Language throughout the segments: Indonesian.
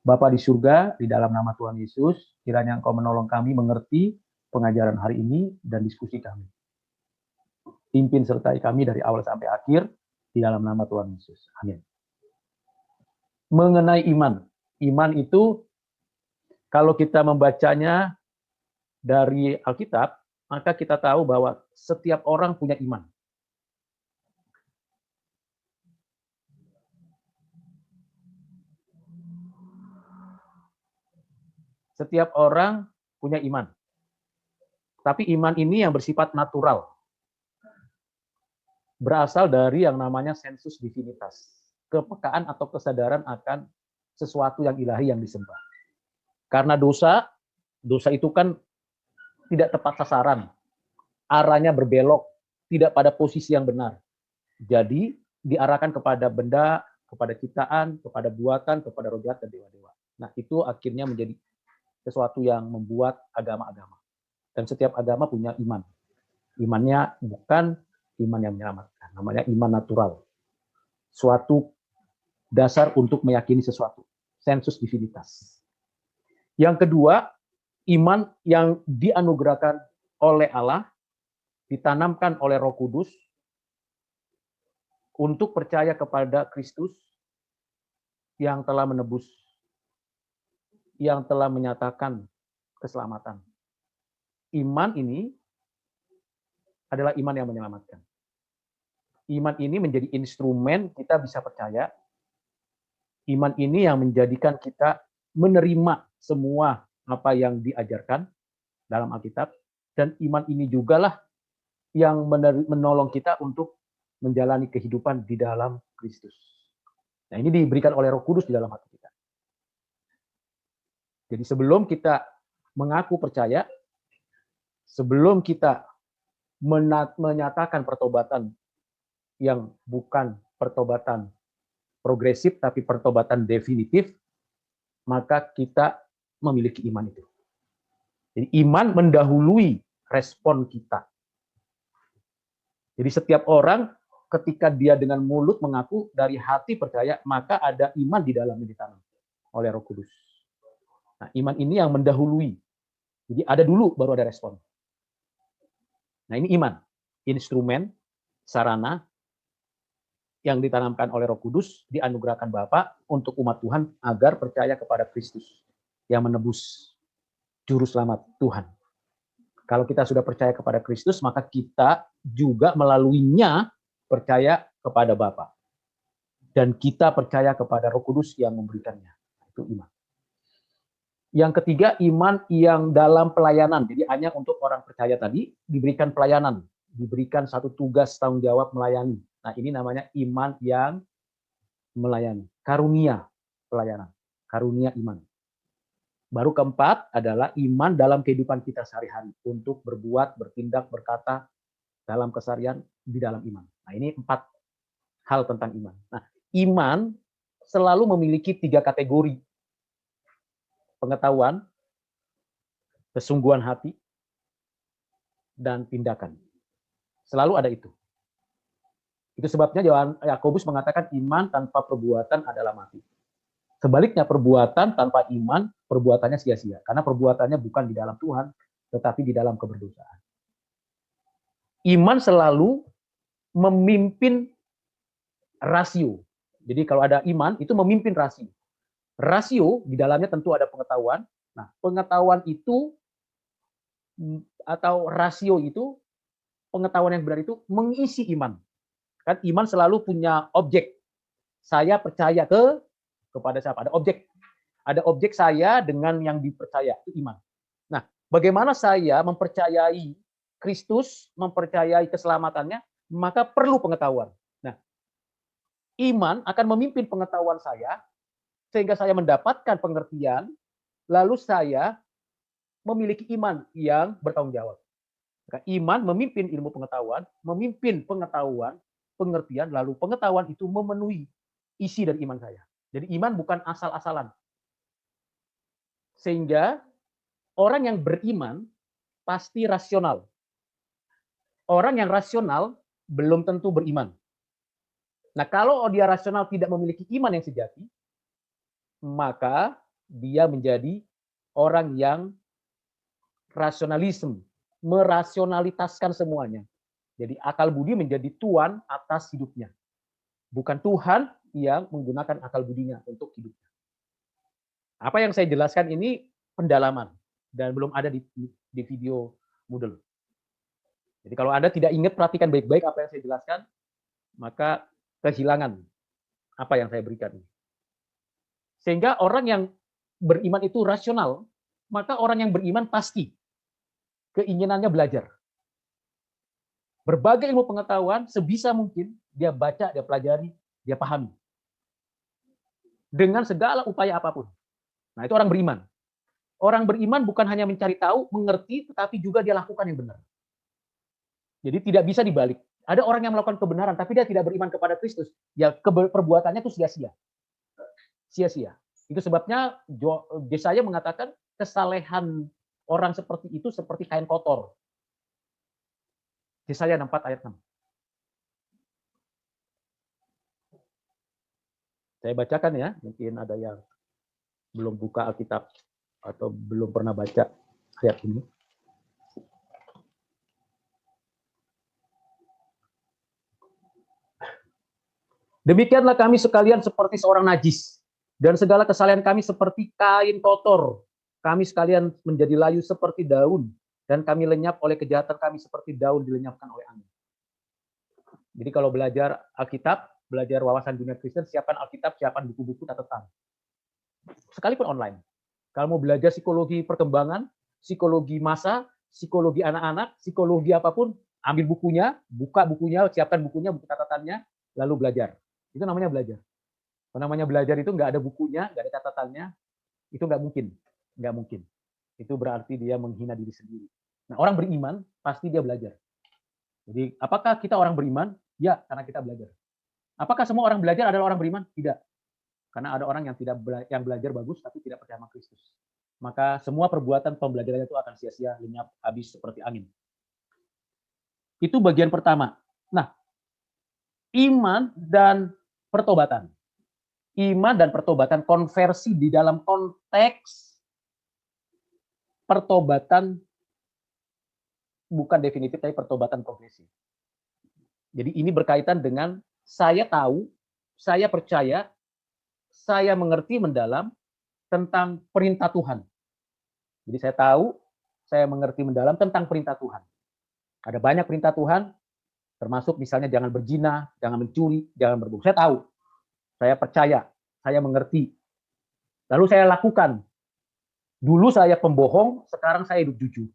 Bapa di surga, di dalam nama Tuhan Yesus, kiranya Engkau menolong kami mengerti pengajaran hari ini dan diskusi kami. Pimpin sertai kami dari awal sampai akhir, di dalam nama Tuhan Yesus. Amin. Mengenai iman. Iman itu, kalau kita membacanya dari Alkitab, maka kita tahu bahwa setiap orang punya iman. Setiap orang punya iman. Tapi iman ini yang bersifat natural. Berasal dari yang namanya sensus divinitas. Kepekaan atau kesadaran akan sesuatu yang ilahi yang disembah. Karena dosa itu kan tidak tepat sasaran. Arahnya berbelok, tidak pada posisi yang benar. Jadi diarahkan kepada benda, kepada ciptaan, kepada buatan, kepada roh jahat dan dewa-dewa. Nah, itu akhirnya menjadi sesuatu yang membuat agama-agama. Dan setiap agama punya iman. Imannya bukan iman yang menyelamatkan, namanya iman natural. Suatu dasar untuk meyakini sesuatu, sensus divinitas. Yang kedua, iman yang dianugerahkan oleh Allah, ditanamkan oleh Roh Kudus untuk percaya kepada Kristus yang telah menebus, yang telah menyatakan keselamatan. Iman ini adalah iman yang menyelamatkan. Iman ini menjadi instrumen kita bisa percaya. Iman ini yang menjadikan kita menerima semua apa yang diajarkan dalam Alkitab. Dan iman ini jugalah yang menolong kita untuk menjalani kehidupan di dalam Kristus. Nah, ini diberikan oleh Roh Kudus di dalam hati kita. Jadi sebelum kita mengaku percaya, sebelum kita menyatakan pertobatan yang bukan pertobatan progresif, tapi pertobatan definitif, maka kita memiliki iman itu. Jadi iman mendahului respon kita. Jadi setiap orang ketika dia dengan mulut mengaku, dari hati percaya, maka ada iman di dalamnya ditanam oleh Roh Kudus. Nah, iman ini yang mendahului. Jadi ada dulu, baru ada respon. Nah, ini iman. Instrumen, sarana, yang ditanamkan oleh Roh Kudus, dianugerahkan Bapa untuk umat Tuhan agar percaya kepada Kristus yang menebus, juru selamat Tuhan. Kalau kita sudah percaya kepada Kristus, maka kita juga melaluinya percaya kepada Bapa. Dan kita percaya kepada Roh Kudus yang memberikannya. Itu iman. Yang ketiga, iman yang dalam pelayanan. Jadi hanya untuk orang percaya tadi diberikan pelayanan, diberikan satu tugas tanggung jawab melayani. Nah, ini namanya iman yang melayani. Karunia pelayanan, karunia iman. Baru keempat adalah iman dalam kehidupan kita sehari-hari untuk berbuat, bertindak, berkata dalam keseharian di dalam iman. Nah, ini 4 hal tentang iman. Nah, iman selalu memiliki 3 kategori. Pengetahuan, kesungguhan hati, dan tindakan. Selalu ada itu. Itu sebabnya Yakobus mengatakan iman tanpa perbuatan adalah mati. Sebaliknya perbuatan tanpa iman, perbuatannya sia-sia. Karena perbuatannya bukan di dalam Tuhan, tetapi di dalam keberdosaan. Iman selalu memimpin rasio. Jadi kalau ada iman, itu memimpin rasio. Rasio di dalamnya tentu ada pengetahuan. Nah, pengetahuan itu atau rasio itu, pengetahuan yang benar itu mengisi iman. Kan iman selalu punya objek. Saya percaya kepada siapa? Ada objek. Ada objek saya dengan yang dipercaya, itu iman. Nah, bagaimana saya mempercayai Kristus, mempercayai keselamatannya, maka perlu pengetahuan. Nah, iman akan memimpin pengetahuan saya, sehingga saya mendapatkan pengertian, lalu saya memiliki iman yang bertanggung jawab. Iman memimpin ilmu pengetahuan, memimpin pengetahuan, pengertian, lalu pengetahuan itu memenuhi isi dari iman saya. Jadi iman bukan asal-asalan. Sehingga orang yang beriman pasti rasional. Orang yang rasional belum tentu beriman. Nah, kalau dia rasional tidak memiliki iman yang sejati, maka dia menjadi orang yang rasionalisme, merasionalitaskan semuanya. Jadi akal budi menjadi tuan atas hidupnya. Bukan Tuhan yang menggunakan akal budinya untuk hidupnya. Apa yang saya jelaskan ini pendalaman dan belum ada di video Moodle. Jadi kalau Anda tidak ingat, perhatikan baik-baik apa yang saya jelaskan, maka kehilangan apa yang saya berikan. Sehingga orang yang beriman itu rasional, maka orang yang beriman pasti keinginannya belajar. Berbagai ilmu pengetahuan sebisa mungkin dia baca, dia pelajari, dia pahami. Dengan segala upaya apapun. Nah, itu orang beriman. Orang beriman bukan hanya mencari tahu, mengerti, tetapi juga dia lakukan yang benar. Jadi tidak bisa dibalik. Ada orang yang melakukan kebenaran, tapi dia tidak beriman kepada Kristus. Ya perbuatannya itu sia-sia. Sia-sia. Itu sebabnya Yesaya mengatakan kesalehan orang seperti itu seperti kain kotor. Yesaya 64 ayat 6. Saya bacakan ya, mungkin ada yang belum buka Alkitab atau belum pernah baca ayat ini. Demikianlah kami sekalian seperti seorang najis, dan segala kesalahan kami seperti kain kotor. Kami sekalian menjadi layu seperti daun, dan kami lenyap oleh kejahatan kami seperti daun dilenyapkan oleh angin. Jadi kalau belajar Alkitab, belajar wawasan dunia Kristen, siapkan Alkitab, siapkan buku-buku catatan. Sekalipun online. Kalau mau belajar psikologi perkembangan, psikologi masa, psikologi anak-anak, psikologi apapun, ambil bukunya, buka bukunya, siapkan bukunya, buku catatannya, lalu belajar. Itu namanya belajar. Kalau namanya belajar itu nggak ada bukunya, nggak ada catatannya, itu nggak mungkin. Nggak mungkin. Itu berarti dia menghina diri sendiri. Nah, orang beriman, pasti dia belajar. Jadi, apakah kita orang beriman? Ya, karena kita belajar. Apakah semua orang belajar adalah orang beriman? Tidak. Karena ada orang yang belajar bagus tapi tidak percaya sama Kristus. Maka semua perbuatan pembelajarannya itu akan sia-sia, lenyap, habis seperti angin. Itu bagian pertama. Nah, iman dan pertobatan. Iman dan pertobatan, konversi di dalam konteks pertobatan bukan definitif, tapi pertobatan progresif. Jadi ini berkaitan dengan saya tahu, saya percaya, saya mengerti mendalam tentang perintah Tuhan. Jadi saya tahu, saya mengerti mendalam tentang perintah Tuhan. Ada banyak perintah Tuhan, termasuk misalnya jangan berzina, jangan mencuri, jangan berbohong. Saya tahu, saya percaya, saya mengerti. Lalu saya lakukan. Dulu saya pembohong, sekarang saya hidup jujur.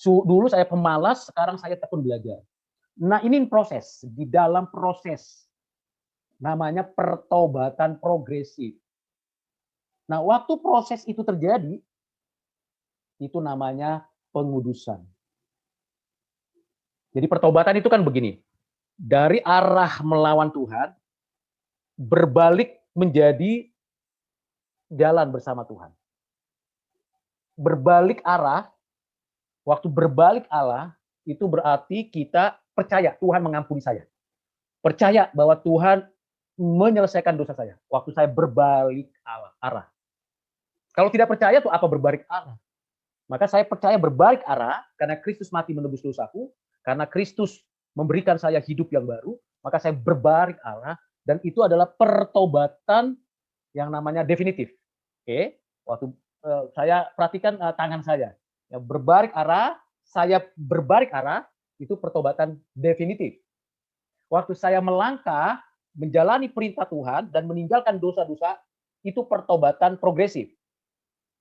Dulu saya pemalas, sekarang saya tekun belajar. Nah, ini proses. Di dalam proses namanya pertobatan progresif. Nah, waktu proses itu terjadi, itu namanya pengudusan. Jadi pertobatan itu kan begini. Dari arah melawan Tuhan, berbalik menjadi jalan bersama Tuhan. Berbalik arah, waktu berbalik arah, itu berarti kita percaya Tuhan mengampuni saya. Percaya bahwa Tuhan menyelesaikan dosa saya. Waktu saya berbalik arah. Kalau tidak percaya, itu apa berbalik arah? Maka saya percaya berbalik arah, karena Kristus mati menebus dosaku, karena Kristus memberikan saya hidup yang baru, maka saya berbalik arah, dan itu adalah pertobatan yang namanya definitif. Oke, waktu saya perhatikan tangan saya, ya, berbalik arah, saya berbalik arah, itu pertobatan definitif. Waktu saya melangkah, menjalani perintah Tuhan, dan meninggalkan dosa-dosa, itu pertobatan progresif.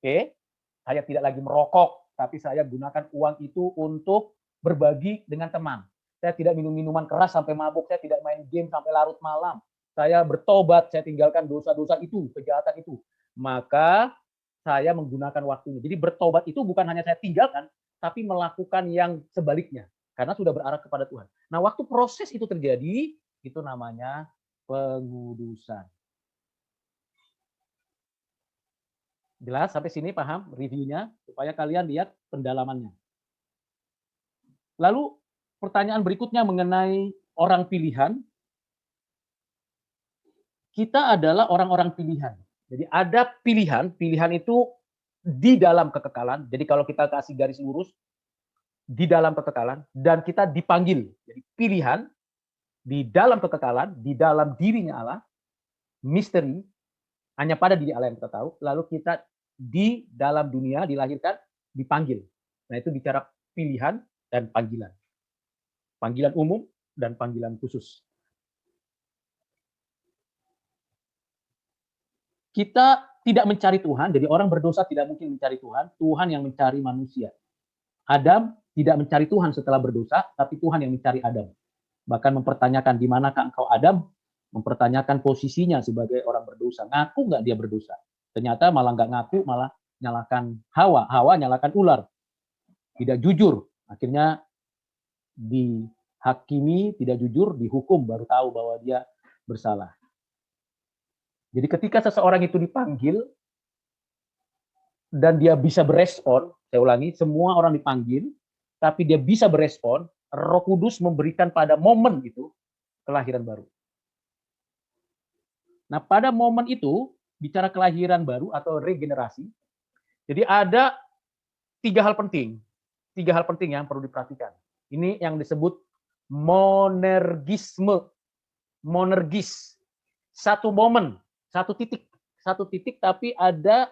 Oke, saya tidak lagi merokok, tapi saya gunakan uang itu untuk berbagi dengan teman. Saya tidak minum minuman keras sampai mabuk, saya tidak main game sampai larut malam. Saya bertobat, saya tinggalkan dosa-dosa itu, kejahatan itu. Maka saya menggunakan waktunya. Jadi bertobat itu bukan hanya saya tinggalkan, tapi melakukan yang sebaliknya. Karena sudah berarah kepada Tuhan. Nah, waktu proses itu terjadi, itu namanya pengudusan. Jelas sampai sini, paham reviewnya, supaya kalian lihat pendalamannya. Lalu pertanyaan berikutnya mengenai orang pilihan. Kita adalah orang-orang pilihan. Jadi ada pilihan, pilihan itu di dalam kekekalan. Jadi kalau kita kasih garis lurus, di dalam kekekalan, dan kita dipanggil. Jadi pilihan di dalam kekekalan, di dalam dirinya Allah, misteri, hanya pada diri Allah yang kita tahu, lalu kita di dalam dunia dilahirkan, dipanggil. Nah itu bicara pilihan dan panggilan. Panggilan umum dan panggilan khusus. Kita tidak mencari Tuhan, jadi orang berdosa tidak mungkin mencari Tuhan, Tuhan yang mencari manusia. Adam tidak mencari Tuhan setelah berdosa, tapi Tuhan yang mencari Adam. Bahkan mempertanyakan di manakah engkau Adam, mempertanyakan posisinya sebagai orang berdosa. Ngaku nggak dia berdosa? Ternyata malah nggak ngaku, malah nyalakan Hawa. Hawa nyalakan ular. Tidak jujur. Akhirnya dihakimi, tidak jujur, dihukum, baru tahu bahwa dia bersalah. Jadi ketika seseorang itu dipanggil, dan dia bisa berespon, saya ulangi, semua orang dipanggil, tapi dia bisa berespon, Roh Kudus memberikan pada momen itu kelahiran baru. Nah, pada momen itu, bicara kelahiran baru atau regenerasi, jadi ada tiga hal penting yang perlu diperhatikan. Ini yang disebut monergisme. Monergis. Satu momen, satu titik, tapi ada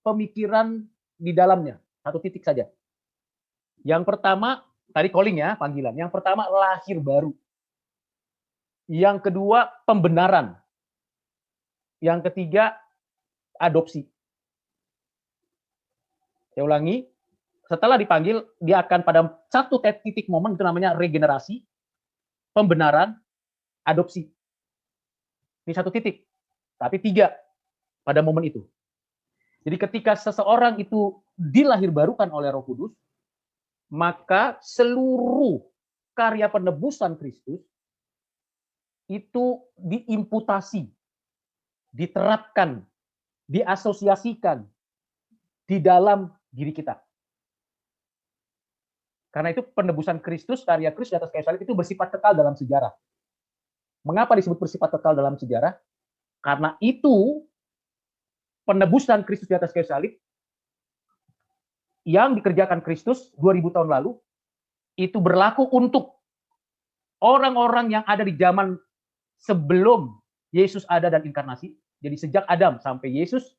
pemikiran di dalamnya, satu titik saja. Yang pertama, tadi calling ya, panggilan. Yang pertama, lahir baru. Yang kedua, pembenaran. Yang ketiga, adopsi. Saya ulangi, setelah dipanggil, dia akan pada satu titik momen, itu namanya regenerasi, pembenaran, adopsi. Ini satu titik, tapi tiga pada momen itu. Jadi ketika seseorang itu dilahirbarukan oleh Roh Kudus, maka seluruh karya penebusan Kristus itu diimputasi, diterapkan, diasosiasikan di dalam diri kita. Karena itu penebusan Kristus, karya Kristus di atas kayu salib itu bersifat kekal dalam sejarah. Mengapa disebut bersifat kekal dalam sejarah? Karena itu penebusan Kristus di atas kayu salib yang dikerjakan Kristus 2000 tahun lalu itu berlaku untuk orang-orang yang ada di zaman sebelum Yesus ada dan inkarnasi. Jadi sejak Adam sampai Yesus,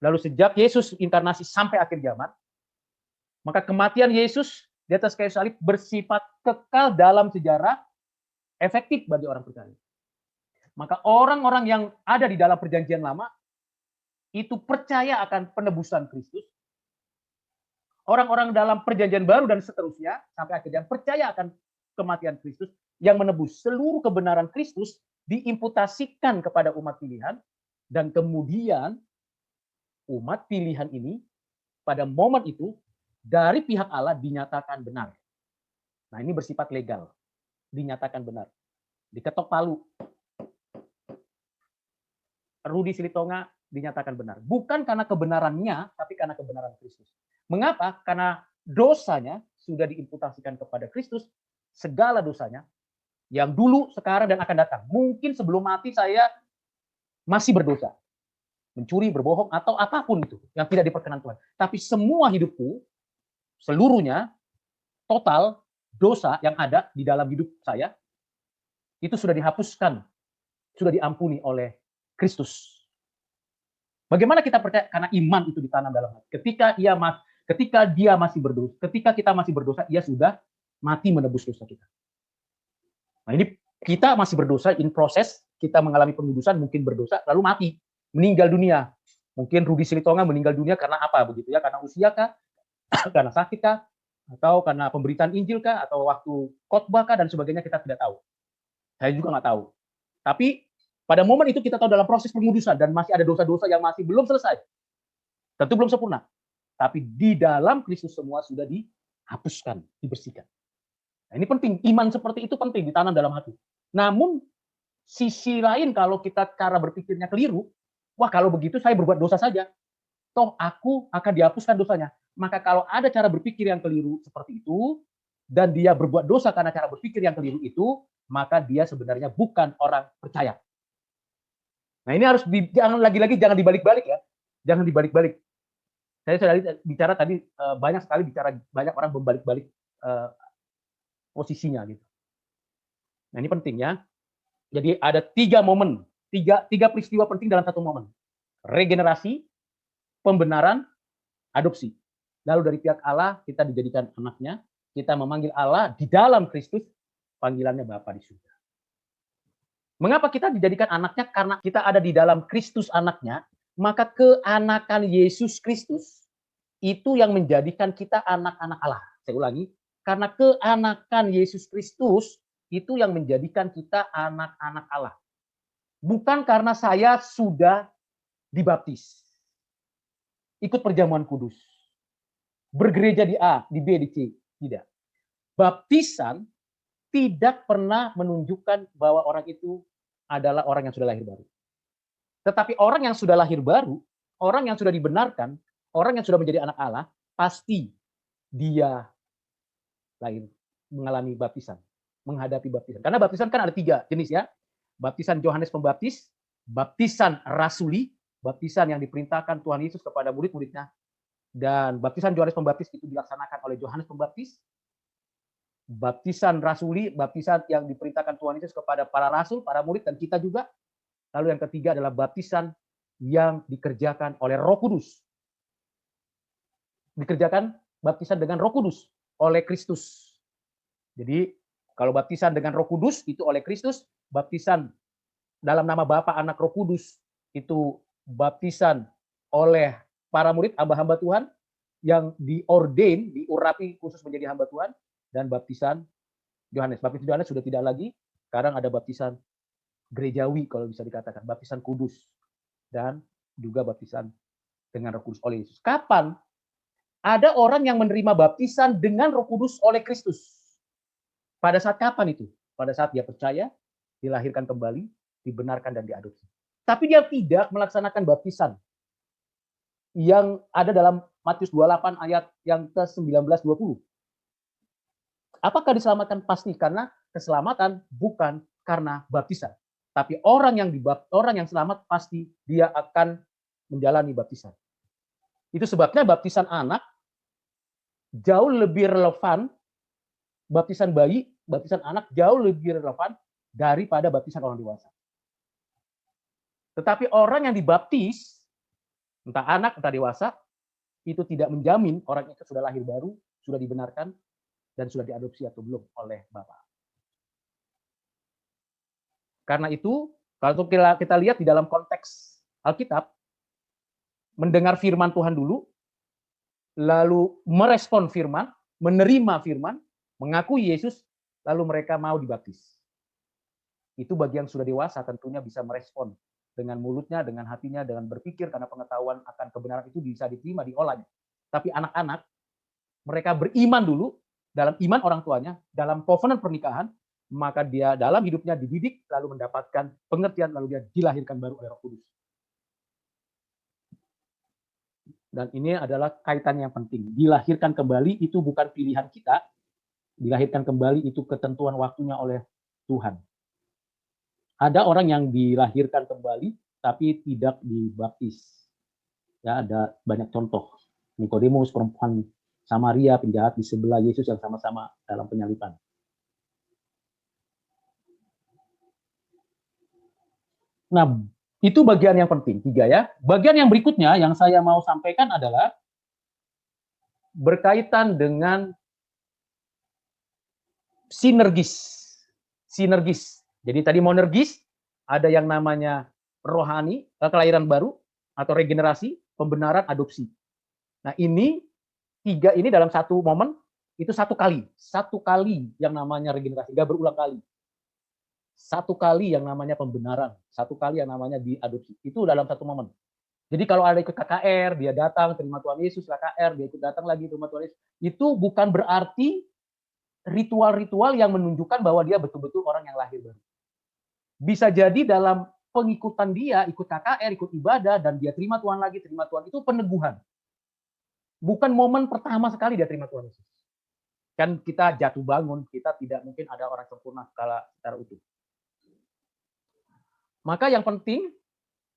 lalu sejak Yesus inkarnasi sampai akhir zaman, maka kematian Yesus di atas kayu salib bersifat kekal dalam sejarah, efektif bagi orang percaya. Maka orang-orang yang ada di dalam perjanjian lama itu percaya akan penebusan Kristus. Orang-orang dalam perjanjian baru dan seterusnya sampai akhirnya percaya akan kematian Kristus yang menebus. Seluruh kebenaran Kristus diimputasikan kepada umat pilihan, dan kemudian umat pilihan ini pada momen itu dari pihak Allah dinyatakan benar. Nah, ini bersifat legal. Dinyatakan benar. Diketok palu. Rudi Silitonga dinyatakan benar. Bukan karena kebenarannya, tapi karena kebenaran Kristus. Mengapa? Karena dosanya sudah diimputasikan kepada Kristus, segala dosanya, yang dulu, sekarang, dan akan datang. Mungkin sebelum mati saya masih berdosa. Mencuri, berbohong, atau apapun itu yang tidak diperkenan Tuhan. Tapi semua hidupku, seluruhnya, total, dosa yang ada di dalam hidup saya, itu sudah dihapuskan, sudah diampuni oleh Kristus. Bagaimana kita percaya? Karena iman itu ditanam dalam hati. Ketika dia masih berdosa, ketika kita masih berdosa, ia sudah mati menebus dosa kita. Nah, ini kita masih berdosa, in proses, kita mengalami pengudusan, mungkin berdosa, lalu mati, meninggal dunia. Mungkin Rudi Silitonga meninggal dunia karena apa begitu ya? Karena usia kah? Karena sakit kah? Atau karena pemberitaan Injil kah? Atau waktu khotbah kah? Dan sebagainya, kita tidak tahu. Saya juga nggak tahu. Tapi pada momen itu kita tahu dalam proses pengudusan dan masih ada dosa-dosa yang masih belum selesai. Tentu belum sempurna. Tapi di dalam Kristus semua sudah dihapuskan, dibersihkan. Nah, ini penting. Iman seperti itu penting ditanam dalam hati. Namun sisi lain kalau kita cara berpikirnya keliru, wah kalau begitu saya berbuat dosa saja. Toh aku akan dihapuskan dosanya. Maka kalau ada cara berpikir yang keliru seperti itu, dan dia berbuat dosa karena cara berpikir yang keliru itu, maka dia sebenarnya bukan orang percaya. Nah, ini harus jangan lagi-lagi jangan dibalik-balik ya. Jangan dibalik-balik. Saya sudah bicara tadi banyak sekali banyak orang membalik-balik posisinya gitu. Nah, ini penting ya. Jadi ada 3 momen, tiga peristiwa penting dalam satu momen. Regenerasi, pembenaran, adopsi. Lalu dari pihak Allah kita dijadikan anaknya, kita memanggil Allah di dalam Kristus, panggilannya Bapa di surga. Mengapa kita dijadikan anaknya? Karena kita ada di dalam Kristus anaknya, maka keanakan Yesus Kristus itu yang menjadikan kita anak-anak Allah. Saya ulangi, karena keanakan Yesus Kristus itu yang menjadikan kita anak-anak Allah. Bukan karena saya sudah dibaptis, ikut perjamuan kudus, bergereja di A, di B, di C. Tidak. Baptisan tidak pernah menunjukkan bahwa orang itu adalah orang yang sudah lahir baru. Tetapi orang yang sudah lahir baru, orang yang sudah dibenarkan, orang yang sudah menjadi anak Allah, pasti dia lahir mengalami baptisan, menghadapi baptisan. Karena baptisan kan ada 3 jenis ya. Baptisan Yohanes Pembaptis, baptisan rasuli, baptisan yang diperintahkan Tuhan Yesus kepada murid-muridnya, dan baptisan Yohanes Pembaptis itu dilaksanakan oleh Yohanes Pembaptis. Baptisan rasuli, baptisan yang diperintahkan Tuhan Yesus kepada para rasul, para murid, dan kita juga. Lalu yang ketiga adalah baptisan yang dikerjakan oleh Roh Kudus. Dikerjakan baptisan dengan Roh Kudus oleh Kristus. Jadi kalau baptisan dengan Roh Kudus itu oleh Kristus, baptisan dalam nama Bapa, Anak, Roh Kudus itu baptisan oleh para murid, hamba-hamba Tuhan yang diordain, diurapi khusus menjadi hamba Tuhan. Dan baptisan Yohanes. Baptisan Yohanes sudah tidak lagi. Sekarang ada baptisan gerejawi kalau bisa dikatakan. Baptisan kudus. Dan juga baptisan dengan Roh Kudus oleh Yesus. Kapan ada orang yang menerima baptisan dengan Roh Kudus oleh Kristus? Pada saat kapan itu? Pada saat dia percaya, dilahirkan kembali, dibenarkan dan diadopsi. Tapi dia tidak melaksanakan baptisan yang ada dalam Matius 28 ayat yang ke-19-20. Apakah diselamatkan? Pasti, karena keselamatan bukan karena baptisan. Tapi orang yang selamat pasti dia akan menjalani baptisan. Itu sebabnya baptisan anak jauh lebih relevan, baptisan bayi, baptisan anak jauh lebih relevan daripada baptisan orang dewasa. Tetapi orang yang dibaptis, entah anak, entah dewasa, itu tidak menjamin orang itu sudah lahir baru, sudah dibenarkan, dan sudah diadopsi atau belum oleh Bapa. Karena itu, kalau kita lihat di dalam konteks Alkitab, mendengar firman Tuhan dulu, lalu merespon firman, menerima firman, mengakui Yesus, lalu mereka mau dibaptis. Itu bagi yang sudah dewasa tentunya bisa merespon dengan mulutnya, dengan hatinya, dengan berpikir, karena pengetahuan akan kebenaran itu bisa diterima, diolahnya. Tapi anak-anak, mereka beriman dulu, dalam iman orang tuanya, dalam covenant pernikahan, maka dia dalam hidupnya dididik, lalu mendapatkan pengertian, lalu dia dilahirkan baru oleh Roh Kudus. Dan ini adalah kaitan yang penting. Dilahirkan kembali itu bukan pilihan kita, dilahirkan kembali itu ketentuan waktunya oleh Tuhan. Ada orang yang dilahirkan kembali, tapi tidak dibaptis. Ya, ada banyak contoh. Nikodemus, perempuan Samaria, penjahat di sebelah Yesus yang sama-sama dalam penyaliban. Nah, itu bagian yang penting, 3 ya. Bagian yang berikutnya yang saya mau sampaikan adalah berkaitan dengan sinergis. Sinergis. Jadi tadi monergis, ada yang namanya rohani, kelahiran baru, atau regenerasi, pembenaran, adopsi. Nah, ini 3 ini dalam satu momen, itu satu kali yang namanya regenerasi, nggak berulang kali. Satu kali yang namanya pembenaran, satu kali yang namanya diadopsi. Itu dalam satu momen. Jadi kalau ada ikut KKR, dia datang terima Tuhan Yesus, KKR, dia ikut datang lagi terima Tuhan Yesus. Itu bukan berarti ritual-ritual yang menunjukkan bahwa dia betul-betul orang yang lahir baru. Bisa jadi dalam pengikutan dia, ikut KKR, ikut ibadah, dan dia terima Tuhan lagi, terima Tuhan, itu peneguhan. Bukan momen pertama sekali dia terima Tuhan Yesus. Kan kita jatuh bangun, kita tidak mungkin ada orang sempurna secara utuh. Maka yang penting,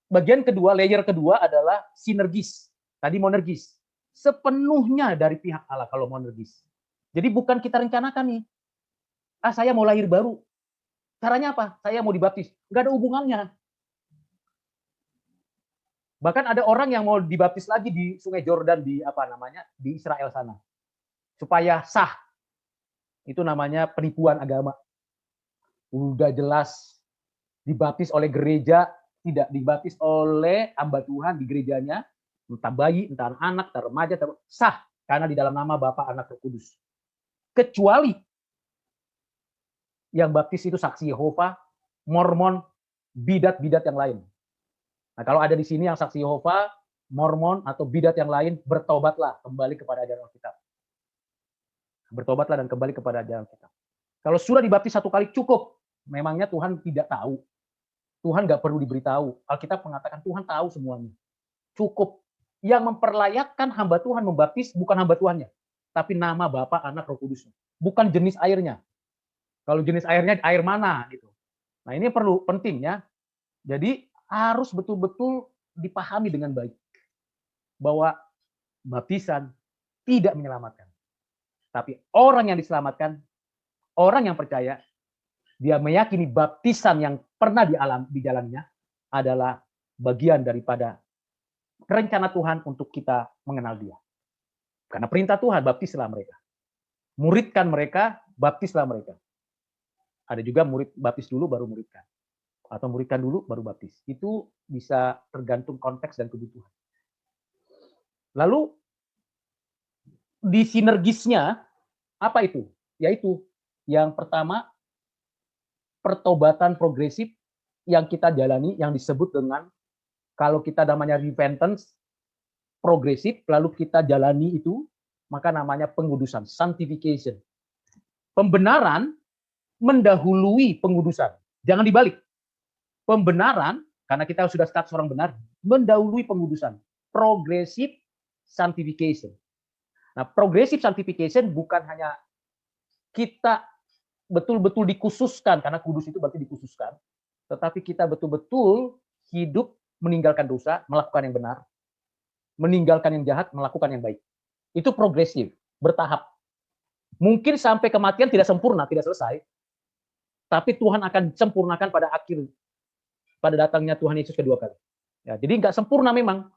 bagian kedua, layer kedua adalah sinergis. Tadi monergis. Sepenuhnya dari pihak Allah kalau monergis. Jadi bukan kita rencanakan nih. Saya mau lahir baru. Caranya apa? Saya mau dibaptis. Nggak ada hubungannya. Bahkan ada orang yang mau dibaptis lagi di Sungai Jordan di di Israel sana. Supaya sah. Itu namanya penipuan agama. Udah jelas dibaptis oleh gereja, tidak dibaptis oleh hamba Tuhan di gerejanya, entah bayi, entah anak, entah remaja, sah karena di dalam nama Bapa, Anak, Roh Kudus. Kecuali yang baptis itu saksi Yehova, Mormon, bidat-bidat yang lain. Nah, kalau ada di sini yang saksi Yehova, Mormon atau bidat yang lain, bertobatlah kembali kepada ajaran Alkitab. Bertobatlah dan kembali kepada ajaran Alkitab. Kalau sudah dibaptis satu kali cukup. Memangnya Tuhan tidak tahu. Tuhan nggak perlu diberitahu. Alkitab mengatakan Tuhan tahu semuanya. Cukup. Yang memperlayakkan hamba Tuhan membaptis bukan hamba Tuhannya, tapi nama Bapa, Anak, Roh Kudus. Bukan jenis airnya. Kalau jenis airnya air mana gitu. Nah, ini perlu penting ya. Jadi harus betul-betul dipahami dengan baik bahwa baptisan tidak menyelamatkan. Tapi orang yang diselamatkan, orang yang percaya, dia meyakini baptisan yang pernah dijalaninya adalah bagian daripada rencana Tuhan untuk kita mengenal Dia. Karena perintah Tuhan, baptislah mereka. Muridkan mereka, baptislah mereka. Ada juga murid baptis dulu baru muridkan. Atau muridkan dulu baru baptis. Itu bisa tergantung konteks dan kebutuhan. Lalu di sinergisnya apa itu? Yaitu yang pertama pertobatan progresif yang kita jalani yang disebut dengan kalau kita namanya repentance progresif lalu kita jalani itu maka namanya pengudusan, sanctification. Pembenaran mendahului pengudusan. Jangan dibalik. Pembenaran karena kita sudah status orang benar mendahului pengudusan. Progressive sanctification. Nah, progressive sanctification bukan hanya kita betul-betul dikhususkan, karena kudus itu berarti dikhususkan, tetapi kita betul-betul hidup meninggalkan dosa, melakukan yang benar, meninggalkan yang jahat, melakukan yang baik. Itu progresif, bertahap. Mungkin sampai kematian tidak sempurna, tidak selesai, tapi Tuhan akan sempurnakan pada datangnya Tuhan Yesus kedua kali. Ya, jadi nggak sempurna memang.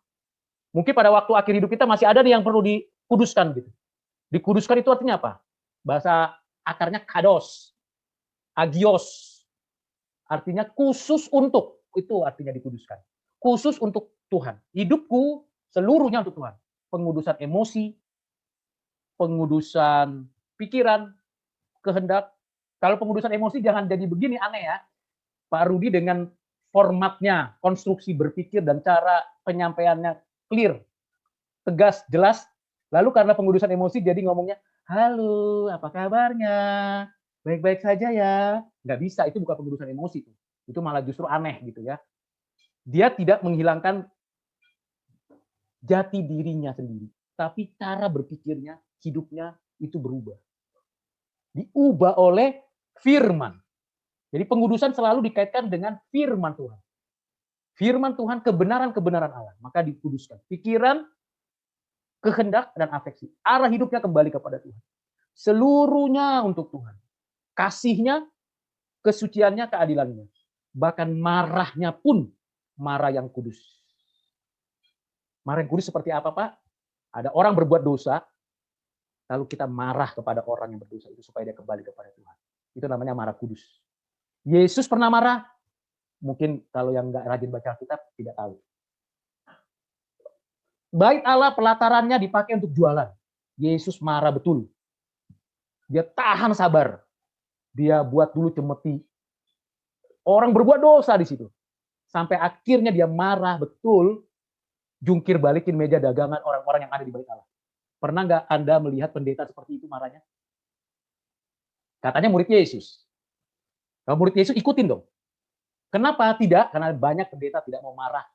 Mungkin pada waktu akhir hidup kita masih ada nih yang perlu dikuduskan gitu. Dikuduskan itu artinya apa? Bahasa akarnya kados, agios, artinya khusus untuk, itu artinya dikuduskan. Khusus untuk Tuhan. Hidupku seluruhnya untuk Tuhan. Pengudusan emosi, pengudusan pikiran, kehendak. Kalau pengudusan emosi jangan jadi begini, aneh ya. Pak Rudi dengan formatnya, konstruksi berpikir dan cara penyampaiannya clear, tegas, jelas. Lalu karena pengudusan emosi jadi ngomongnya, halo, apa kabarnya? Baik-baik saja ya. Nggak bisa, itu bukan pengudusan emosi. Itu malah justru aneh gitu ya. Dia tidak menghilangkan jati dirinya sendiri. Tapi cara berpikirnya, hidupnya itu berubah. Diubah oleh firman. Jadi pengudusan selalu dikaitkan dengan firman Tuhan. Firman Tuhan, kebenaran-kebenaran Allah. Maka dikuduskan. Pikiran, kehendak, dan afeksi. Arah hidupnya kembali kepada Tuhan. Seluruhnya untuk Tuhan. Kasihnya, kesuciannya, keadilannya. Bahkan marahnya pun marah yang kudus. Marah yang kudus seperti apa, Pak? Ada orang berbuat dosa, lalu kita marah kepada orang yang berdosa itu supaya dia kembali kepada Tuhan. Itu namanya marah kudus. Yesus pernah marah? Mungkin kalau yang nggak rajin baca Alkitab tidak tahu. Bait Allah pelatarannya dipakai untuk jualan. Yesus marah betul. Dia tahan sabar. Dia buat dulu cemeti. Orang berbuat dosa di situ. Sampai akhirnya dia marah betul, jungkir balikin meja dagangan orang-orang yang ada di bait Allah. Pernah nggak Anda melihat pendeta seperti itu marahnya? Katanya murid Yesus. Kalau murid Yesus ikutin dong. Kenapa tidak? Karena banyak pendeta tidak mau marah.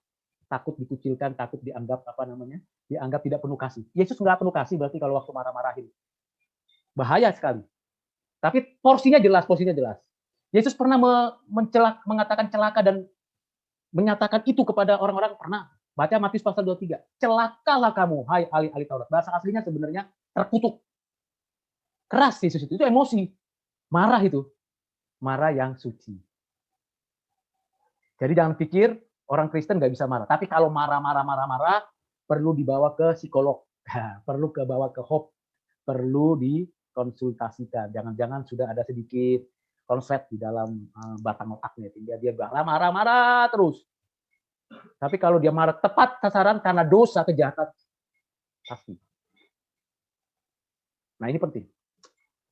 Takut dikucilkan, takut dianggap dianggap tidak penuh kasih. Yesus nggak penuh kasih berarti kalau waktu marah-marahin. Bahaya sekali. Tapi porsinya jelas. Yesus pernah mengatakan celaka dan menyatakan itu kepada orang-orang, pernah baca Matius pasal 23. Celakalah kamu, hai ahli-ahli Taurat. Bahasa aslinya sebenarnya terkutuk. Keras Yesus itu emosi. Marah itu. Marah yang suci. Jadi jangan pikir orang Kristen nggak bisa marah. Tapi kalau marah, perlu dibawa ke psikolog. Perlu bawa ke HOP. Perlu dikonsultasikan. Jangan-jangan sudah ada sedikit konslet di dalam batang otaknya. Dia marah terus. Tapi kalau dia marah tepat sasaran karena dosa, kejahatan, pasti. Nah ini penting.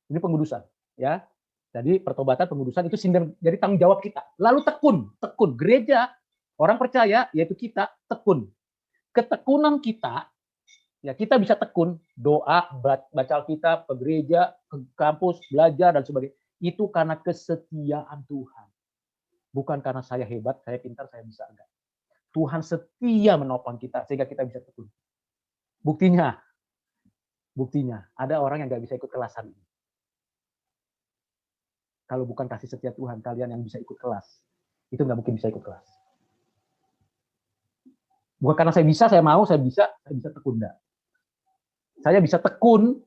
Ini pengudusan, ya. Jadi pertobatan, pengudusan itu jadi tanggung jawab kita. Lalu tekun. Gereja, orang percaya, yaitu kita, tekun. Ketekunan kita, ya kita bisa tekun, doa, baca Alkitab, ke gereja, ke kampus, belajar, dan sebagainya. Itu karena kesetiaan Tuhan. Bukan karena saya hebat, saya pintar, saya bisa. Enggak. Tuhan setia menopang kita sehingga kita bisa tekun. Buktinya ada orang yang nggak bisa ikut kelas hari ini. Kalau bukan kasih setia Tuhan, kalian yang bisa ikut kelas, itu nggak mungkin bisa ikut kelas. Bukan karena saya bisa tekun. Enggak. Saya bisa tekun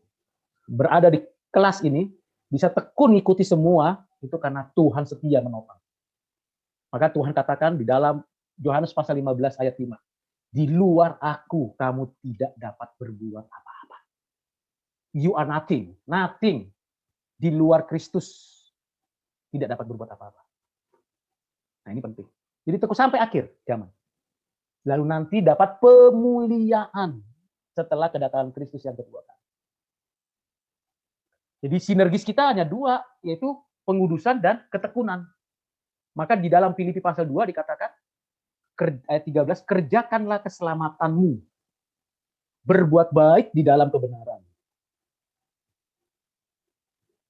berada di kelas ini, bisa tekun ikuti semua, itu karena Tuhan setia menopang. Maka Tuhan katakan di dalam Yohanes pasal 15 ayat 5. Di luar aku, kamu tidak dapat berbuat apa-apa. You are nothing. Di luar Kristus, tidak dapat berbuat apa-apa. Nah ini penting. Jadi tekun sampai akhir zaman. Lalu nanti dapat pemuliaan setelah kedatangan Kristus yang kedua. Jadi sinergis kita hanya dua, yaitu pengudusan dan ketekunan. Maka di dalam Filipi pasal 2 dikatakan, ayat 13, kerjakanlah keselamatanmu, berbuat baik di dalam kebenaran.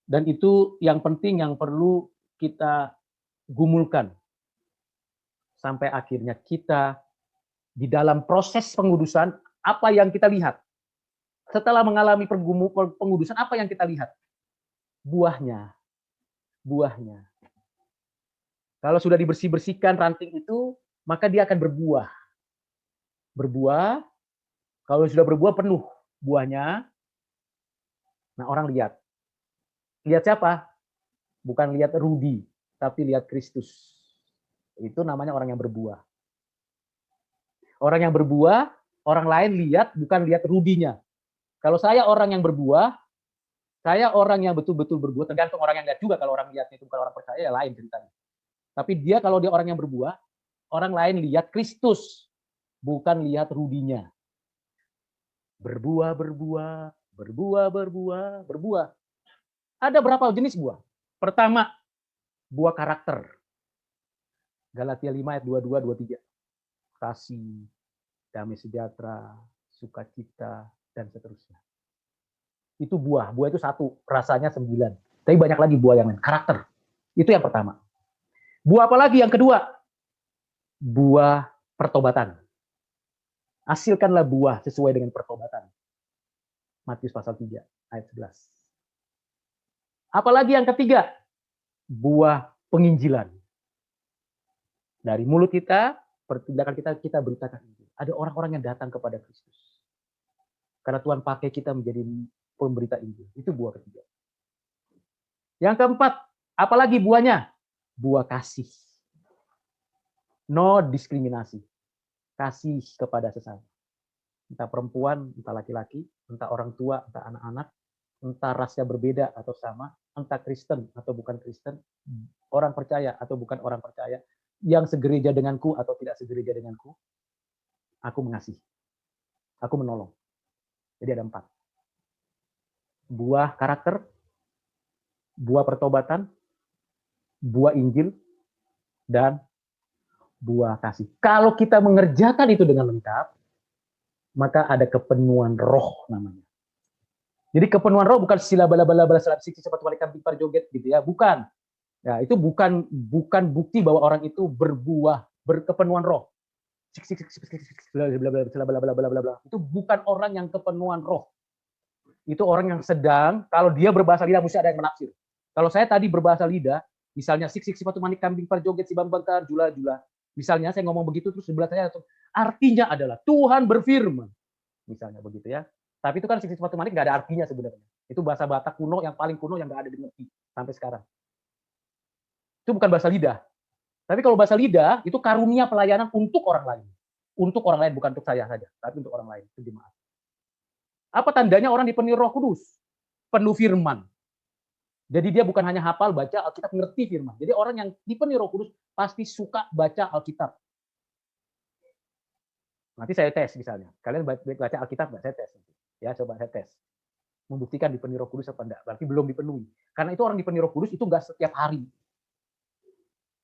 Dan itu yang penting, yang perlu kita gumulkan. Sampai akhirnya kita di dalam proses pengudusan, apa yang kita lihat? Setelah mengalami pengudusan, apa yang kita lihat? Buahnya. Kalau sudah dibersihkan ranting itu, maka dia akan berbuah. Kalau sudah berbuah penuh buahnya, nah orang lihat. Lihat siapa? Bukan lihat Rudi, tapi lihat Kristus. Itu namanya orang yang berbuah. Orang yang berbuah, orang lain lihat, bukan lihat Rudinya. Kalau saya orang yang berbuah, saya orang yang betul-betul berbuah, tergantung orang yang lihat juga. Kalau orang lihatnya itu bukan orang percaya, ya lain ceritanya. Tapi kalau dia orang yang berbuah, orang lain lihat Kristus, bukan lihat Rudinya. Berbuah. Ada berapa jenis buah? Pertama, buah karakter. Galatia 5 ayat 22-23. Kasih, damai sejahtera, sukacita, dan seterusnya. Itu buah. Buah itu satu, rasanya 9. Tapi banyak lagi buah yang lain. Karakter. Itu yang pertama. Buah apa lagi yang kedua? Buah pertobatan. Hasilkanlah buah sesuai dengan pertobatan. Matius pasal 3 ayat 11. Apalagi yang ketiga? Buah penginjilan. Dari mulut kita, pertindakan kita beritakan Injil. Ada orang-orang yang datang kepada Kristus. Karena Tuhan pakai kita menjadi pemberita Injil. Itu buah ketiga. Yang keempat, apalagi buahnya? Buah kasih. No diskriminasi. Kasih kepada sesama. Entah perempuan, entah laki-laki, entah orang tua, entah anak-anak, entah rasnya berbeda atau sama, entah Kristen atau bukan Kristen, orang percaya atau bukan orang percaya, yang segereja denganku atau tidak segereja denganku, aku mengasihi. Aku menolong. Jadi ada 4. Buah karakter, buah pertobatan, buah Injil, dan buah kasih. Kalau kita mengerjakan itu dengan lengkap, maka ada kepenuhan roh namanya. Jadi kepenuhan roh bukan sila bala-bala selap siksi sepatu balik kambing par joget gitu ya, bukan. Ya, itu bukan bukti bahwa orang itu berbuah, berkepenuhan roh. Itu bukan orang yang kepenuhan roh. Itu orang yang sedang, kalau dia berbahasa lidah mesti ada yang menafsir. Kalau saya tadi berbahasa lidah, misalnya sik sepatu manik kambing par joget si bang bangkar jula. Misalnya saya ngomong begitu terus sebelah saya artinya adalah Tuhan berfirman. Misalnya begitu ya. Tapi itu kan 64 menit nggak ada artinya sebenarnya. Itu bahasa Batak kuno yang paling kuno yang nggak ada dimengerti sampai sekarang. Itu bukan bahasa lidah. Tapi kalau bahasa lidah itu karunia pelayanan untuk orang lain. Untuk orang lain, bukan untuk saya saja, tapi untuk orang lain, untuk jemaat. Apa tandanya orang dipenuhi Roh Kudus? Penuh firman. Jadi dia bukan hanya hafal, baca Alkitab, ngerti firman. Jadi orang yang dipenuhi Roh Kudus pasti suka baca Alkitab. Nanti saya tes misalnya. Kalian baca Alkitab nggak? Saya tes. Ya, coba saya tes. Membuktikan dipenuhi Roh Kudus apa enggak. Berarti belum dipenuhi. Karena itu orang dipenuhi Roh Kudus itu nggak setiap hari.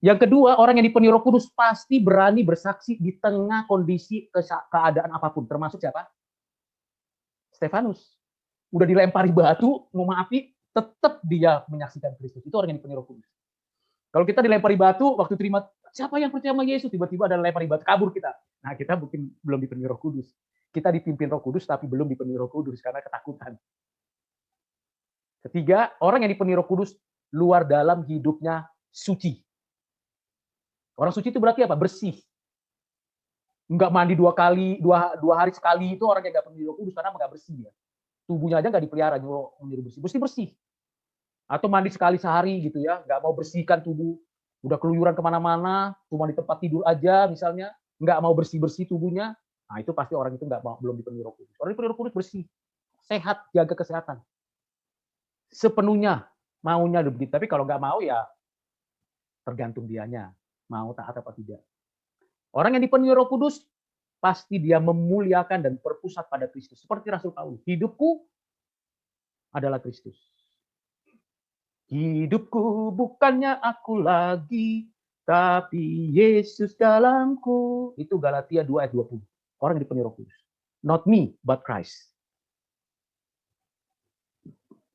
Yang kedua, orang yang dipenuhi Roh Kudus pasti berani bersaksi di tengah kondisi keadaan apapun. Termasuk siapa? Stefanus. Udah dilempari batu, mau maafi, tetap dia menyaksikan Kristus. Itu orang yang dipenuhi Roh Kudus. Kalau kita dilempari batu, waktu terima, siapa yang percaya sama Yesus? Tiba-tiba ada lempari batu, kabur kita. Nah, kita mungkin belum dipenuhi Roh Kudus. Kita dipimpin Roh Kudus, tapi belum dipenuhi Roh Kudus karena ketakutan. Ketiga, orang yang dipenuhi Roh Kudus, luar dalam hidupnya suci. Orang suci itu berarti apa? Bersih. Enggak mandi 2 kali, 2 hari sekali, itu orang yang enggak penuhi Roh Kudus karena enggak bersih ya. Tubuhnya aja enggak dipelihara, nyuruh bersih. Atau mandi sekali sehari gitu ya, enggak mau bersihkan tubuh, udah keluyuran kemana-mana, cuma di tempat tidur aja misalnya, enggak mau bersih-bersih tubuhnya, nah itu pasti orang itu belum dipenuhi Roh Kudus. Orang dipenuhi Roh Kudus bersih, sehat, jaga kesehatan. Sepenuhnya maunya begitu, tapi kalau enggak mau ya tergantung dianya, mau taat apa tidak. Orang yang dipenuhi Roh Kudus pasti dia memuliakan dan berpusat pada Kristus. Seperti Rasul Paulus, hidupku adalah Kristus. Hidupku bukannya aku lagi, tapi Yesus dalamku. Itu Galatia 2 ayat 20. Orang yang dipenuhi Roh Kudus. Not me, but Christ.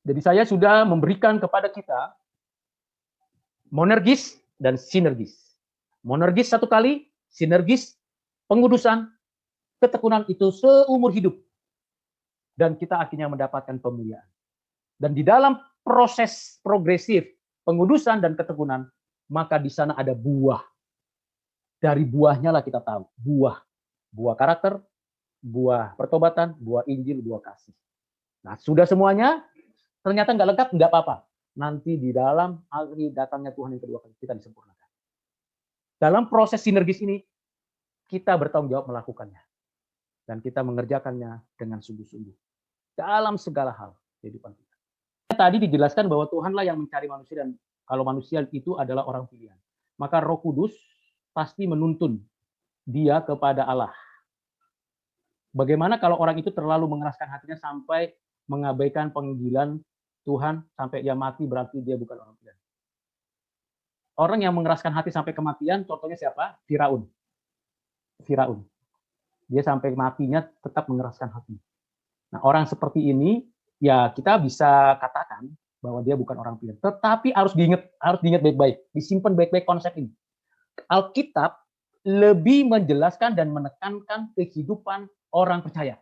Jadi saya sudah memberikan kepada kita monergis dan sinergis. Monergis 1 kali, sinergis pengudusan, ketekunan itu seumur hidup. Dan kita akhirnya mendapatkan pemuliaan. Dan di dalam proses progresif pengudusan dan ketekunan, maka di sana ada buah. Dari buahnya lah kita tahu. Buah karakter, buah pertobatan, buah Injil, buah kasih. Nah, sudah semuanya, ternyata nggak lengkap, nggak apa-apa. Nanti di dalam hari datangnya Tuhan yang kedua kali, kita disempurnakan. Dalam proses sinergis ini, kita bertanggung jawab melakukannya. Dan kita mengerjakannya dengan sungguh-sungguh. Dalam segala hal kehidupan kita. Tadi dijelaskan bahwa Tuhanlah yang mencari manusia, dan kalau manusia itu adalah orang pilihan. Maka Roh Kudus pasti menuntun dia kepada Allah. Bagaimana kalau orang itu terlalu mengeraskan hatinya sampai mengabaikan panggilan Tuhan sampai dia mati, berarti dia bukan orang pilihan. Orang yang mengeraskan hati sampai kematian, contohnya siapa? Firaun. Dia sampai matinya tetap mengeraskan hati. Nah, orang seperti ini, ya kita bisa katakan bahwa dia bukan orang pilihan. Tetapi harus diingat baik-baik, disimpan baik-baik konsep ini. Alkitab lebih menjelaskan dan menekankan kehidupan orang percaya.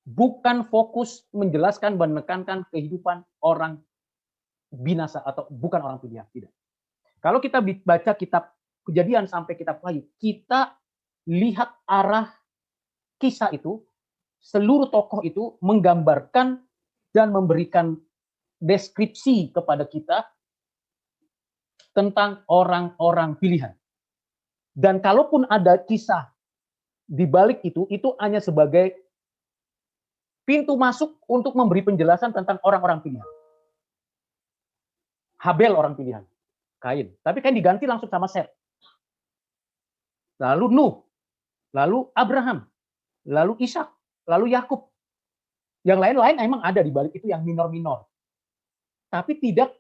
Bukan fokus menjelaskan dan menekankan kehidupan orang binasa atau bukan orang pilihan, tidak. Kalau kita baca kitab Kejadian sampai kitab Wahyu, kita lihat arah kisah itu, seluruh tokoh itu menggambarkan dan memberikan deskripsi kepada kita tentang orang-orang pilihan. Dan kalaupun ada kisah di balik itu hanya sebagai pintu masuk untuk memberi penjelasan tentang orang-orang pilihan. Habel orang pilihan, Kain. Tapi kan diganti langsung sama Set. Lalu Nuh, lalu Abraham, lalu Ishak, lalu Yakub. Yang lain-lain emang ada di balik itu yang minor-minor. Tapi tidak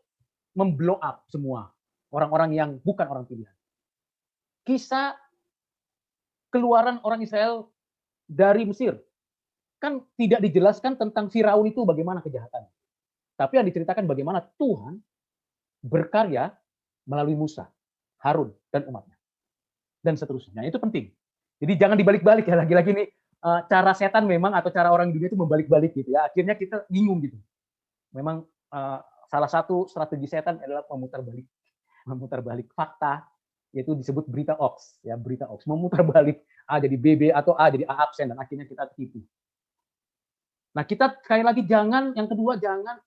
memblow up semua orang-orang yang bukan orang pilihan. Kisah keluaran orang Israel dari Mesir kan tidak dijelaskan tentang Firaun itu bagaimana kejahatannya. Tapi yang diceritakan bagaimana Tuhan berkarya melalui Musa, Harun, dan umatnya. Dan seterusnya. Nah, itu penting. Jadi jangan dibalik-balik ya, lagi-lagi nih cara setan memang atau cara orang dunia itu membalik-balik gitu ya. Akhirnya kita bingung gitu. Memang salah satu strategi setan adalah memutar balik fakta yaitu disebut berita hoax, ya, berita hoax, memutar balik A jadi B atau A jadi A absen, dan akhirnya kita tipu. Nah, kita sekali lagi yang kedua jangan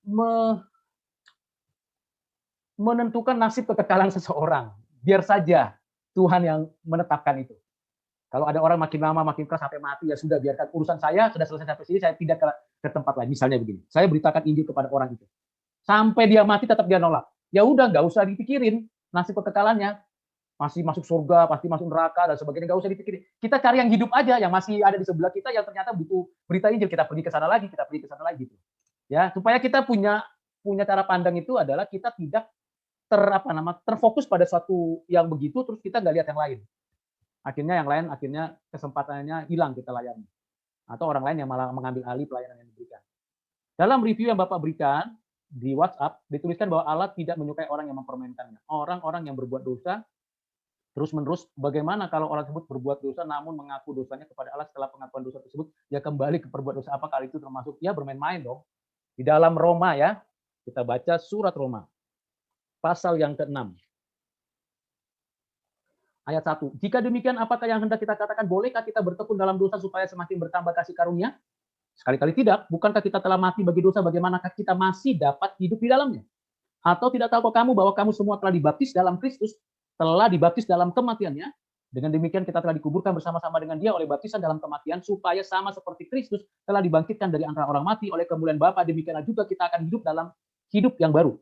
menentukan nasib kekekalan seseorang. Biar saja Tuhan yang menetapkan itu. Kalau ada orang makin lama makin keras sampai mati, ya sudah, biarkan, urusan saya sudah selesai sampai sini, saya tidak ke tempat lain. Misalnya begini, saya beritakan Injil kepada orang itu, sampai dia mati tetap dia nolak. Ya udah, nggak usah dipikirin nasib kekekalannya, masih masuk surga, pasti masuk neraka dan sebagainya, nggak usah dipikirin. Kita cari yang hidup aja, yang masih ada di sebelah kita, yang ternyata butuh berita Injil, kita pergi ke sana lagi, gitu. Ya, supaya kita punya cara pandang itu adalah kita tidak terfokus pada suatu yang begitu, terus kita nggak lihat yang lain. Akhirnya yang lain, kesempatannya hilang kita layani. Atau orang lain yang malah mengambil alih pelayanan yang diberikan. Dalam review yang Bapak berikan di WhatsApp, dituliskan bahwa Allah tidak menyukai orang yang mempermainkannya. Orang-orang yang berbuat dosa, terus-menerus, bagaimana kalau orang tersebut berbuat dosa namun mengaku dosanya kepada Allah, setelah pengakuan dosa tersebut, dia kembali ke perbuat dosa. Apakah itu termasuk? Ya, bermain-main dong. Di dalam Roma, ya, kita baca surat Roma, pasal yang ke-6. Ayat 1. Jika demikian, apakah yang hendak kita katakan? Bolehkah kita bertekun dalam dosa supaya semakin bertambah kasih karunia? Sekali-kali tidak. Bukankah kita telah mati bagi dosa, bagaimanakah kita masih dapat hidup di dalamnya? Atau tidak tahukah kamu bahwa kamu semua telah dibaptis dalam Kristus, telah dibaptis dalam kematiannya? Dengan demikian kita telah dikuburkan bersama-sama dengan dia oleh baptisan dalam kematian, supaya sama seperti Kristus telah dibangkitkan dari antara orang mati oleh kemuliaan Bapa, demikianlah juga kita akan hidup dalam hidup yang baru.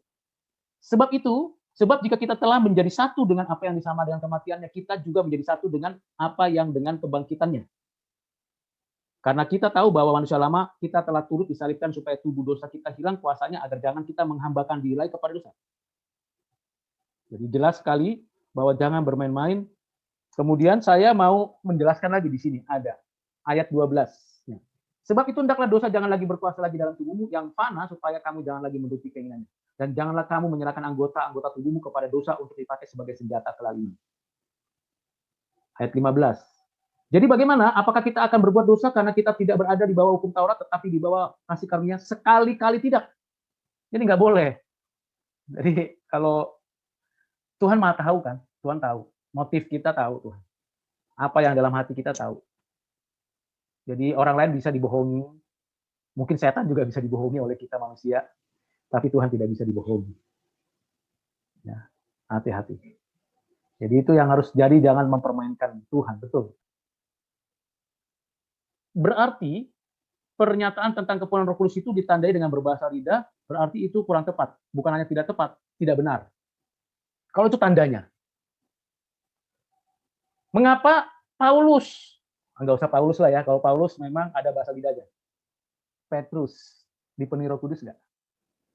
Sebab jika kita telah menjadi satu dengan apa yang disama dengan kematiannya, kita juga menjadi satu dengan apa yang dengan kebangkitannya. Karena kita tahu bahwa manusia lama kita telah turut disalibkan supaya tubuh dosa kita hilang kuasanya, agar jangan kita menghambakan diri lagi kepada dosa. Jadi jelas sekali bahwa jangan bermain-main. Kemudian saya mau menjelaskan lagi di sini, ada ayat 12. Sebab itu hendaklah dosa jangan lagi berkuasa lagi dalam tubuhmu yang fana, supaya kamu jangan lagi menuruti keinginannya. Dan janganlah kamu menyerahkan anggota tubuhmu kepada dosa untuk dipakai sebagai senjata kelaliman. Ayat 15. Jadi bagaimana? Apakah kita akan berbuat dosa karena kita tidak berada di bawah hukum Taurat, tetapi di bawah kasih karunia? Sekali-kali tidak. Jadi nggak boleh. Jadi kalau Tuhan Maha tahu kan, Tuhan tahu. Motif kita tahu Tuhan. Apa yang dalam hati kita tahu. Jadi orang lain bisa dibohongi. Mungkin setan juga bisa dibohongi oleh kita manusia. Tapi Tuhan tidak bisa dibohongi. Ya, hati-hati. Jadi itu yang harus jadi, jangan mempermainkan Tuhan, betul. Berarti pernyataan tentang kepenuhan Roh Kudus itu ditandai dengan berbahasa lidah, berarti itu kurang tepat. Bukan hanya tidak tepat, tidak benar. Kalau itu tandanya. Mengapa Paulus? Enggak usah Paulus lah ya, kalau Paulus memang ada bahasa lidahnya. Petrus dipenuhi Roh Kudus enggak?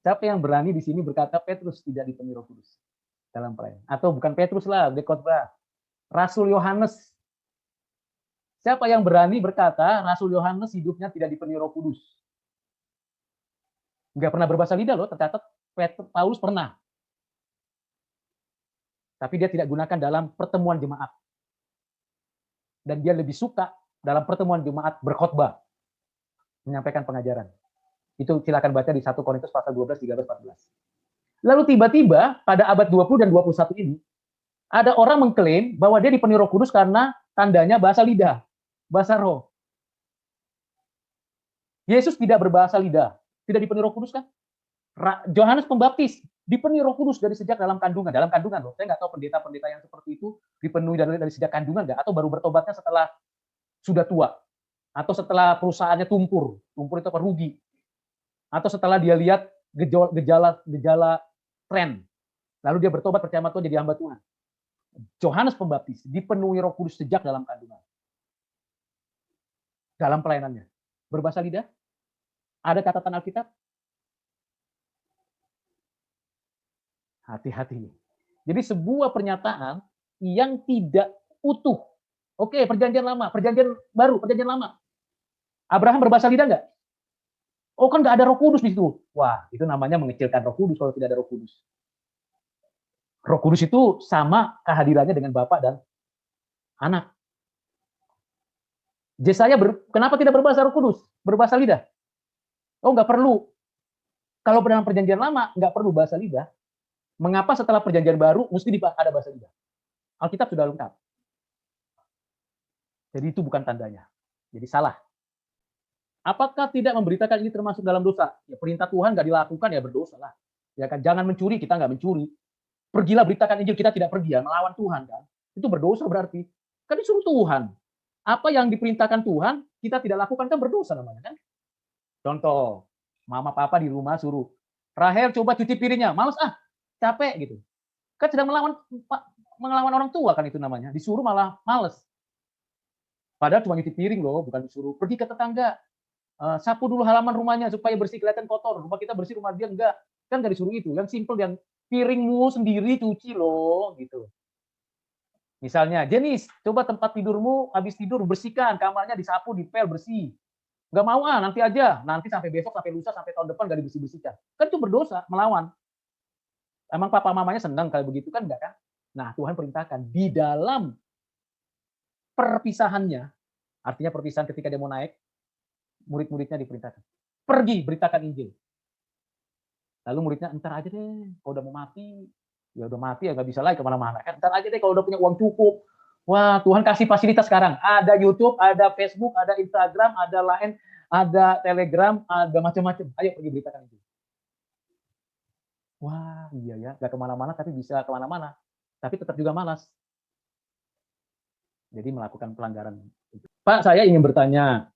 Siapa yang berani di sini berkata Petrus tidak dipenuhi Roh Kudus dalam pelayanan? Atau bukan Petrus lah, berkhotbah. Rasul Yohanes. Siapa yang berani berkata Rasul Yohanes hidupnya tidak dipenuhi Roh Kudus? Enggak pernah berbahasa lidah loh, tercatat Paulus pernah. Tapi dia tidak gunakan dalam pertemuan jemaat. Dan dia lebih suka dalam pertemuan jemaat berkhotbah, menyampaikan pengajaran. Itu silakan baca di 1 Korintus pasal 12, 13, 14. Lalu tiba-tiba pada abad 20 dan 21 ini, ada orang mengklaim bahwa dia dipenuhi Roh Kudus karena tandanya bahasa lidah, bahasa roh. Yesus tidak berbahasa lidah, tidak dipenuhi Roh Kudus kan? Yohanes Pembaptis dipenuhi Roh Kudus dari sejak dalam kandungan loh. Saya nggak tahu pendeta-pendeta yang seperti itu dipenuhi dari sejak kandungan nggak, atau baru bertobatnya setelah sudah tua, atau setelah perusahaannya tumpur itu apa, rugi, atau setelah dia lihat gejala tren, lalu dia bertobat percaya sama Tuhan jadi hamba Tuhan. Yohanes Pembaptis dipenuhi Roh Kudus sejak dalam kandungan. Dalam pelayanannya. Berbahasa lidah? Ada catatan Alkitab? Hati-hati. Jadi sebuah pernyataan yang tidak utuh. Oke, perjanjian lama, perjanjian baru, perjanjian lama. Abraham berbahasa lidah nggak? Oh kan nggak ada Roh Kudus di situ. Wah, itu namanya mengecilkan Roh Kudus kalau tidak ada Roh Kudus. Roh Kudus itu sama kehadirannya dengan Bapa dan Anak. Yesaya kenapa tidak berbahasa Roh Kudus? Berbahasa lidah? Oh nggak perlu. Kalau dalam perjanjian lama nggak perlu bahasa lidah. Mengapa setelah perjanjian baru mesti ada bahasa lidah? Alkitab sudah lengkap. Jadi itu bukan tandanya. Jadi salah. Apakah tidak memberitakan ini termasuk dalam dosa? Ya, perintah Tuhan nggak dilakukan ya berdosa lah. Ya kan, jangan mencuri, kita nggak mencuri. Pergilah beritakan Injil, kita tidak pergi ya, melawan Tuhan kan. Itu berdosa berarti. Kan disuruh Tuhan. Apa yang diperintahkan Tuhan, kita tidak lakukan kan berdosa namanya kan. Contoh, mama papa di rumah suruh, Rahel coba cuci piringnya, males capek gitu. Kan sedang melawan orang tua kan itu namanya. Disuruh malah males. Padahal cuma cuci piring loh, bukan disuruh pergi ke tetangga. Sapu dulu halaman rumahnya supaya bersih, kelihatan kotor. Rumah kita bersih, rumah dia enggak. Kan nggak disuruh itu. Yang simple, yang piringmu sendiri cuci loh, gitu. Misalnya, Jenis, coba tempat tidurmu habis tidur bersihkan, kamarnya disapu, dipel, bersih. Nggak mau nanti aja. Nanti sampai besok, sampai lusa, sampai tahun depan nggak dibersih-bersihkan. Kan itu berdosa, melawan. Emang papa mamanya senang kalau begitu kan enggak kan? Nah, Tuhan perintahkan di dalam perpisahannya, artinya perpisahan ketika dia mau naik, murid-muridnya diperintahkan, pergi beritakan Injil. Lalu muridnya, entar aja deh, kalau udah mau mati, ya udah mati ya nggak bisa lagi kemana-mana. Entar aja deh kalau udah punya uang cukup. Wah, Tuhan kasih fasilitas sekarang. Ada YouTube, ada Facebook, ada Instagram, ada Line, ada Telegram, ada macam-macam. Ayo pergi beritakan Injil. Wah, iya ya, nggak kemana-mana tapi bisa kemana-mana. Tapi tetap juga malas. Jadi melakukan pelanggaran. Pak, saya ingin bertanya.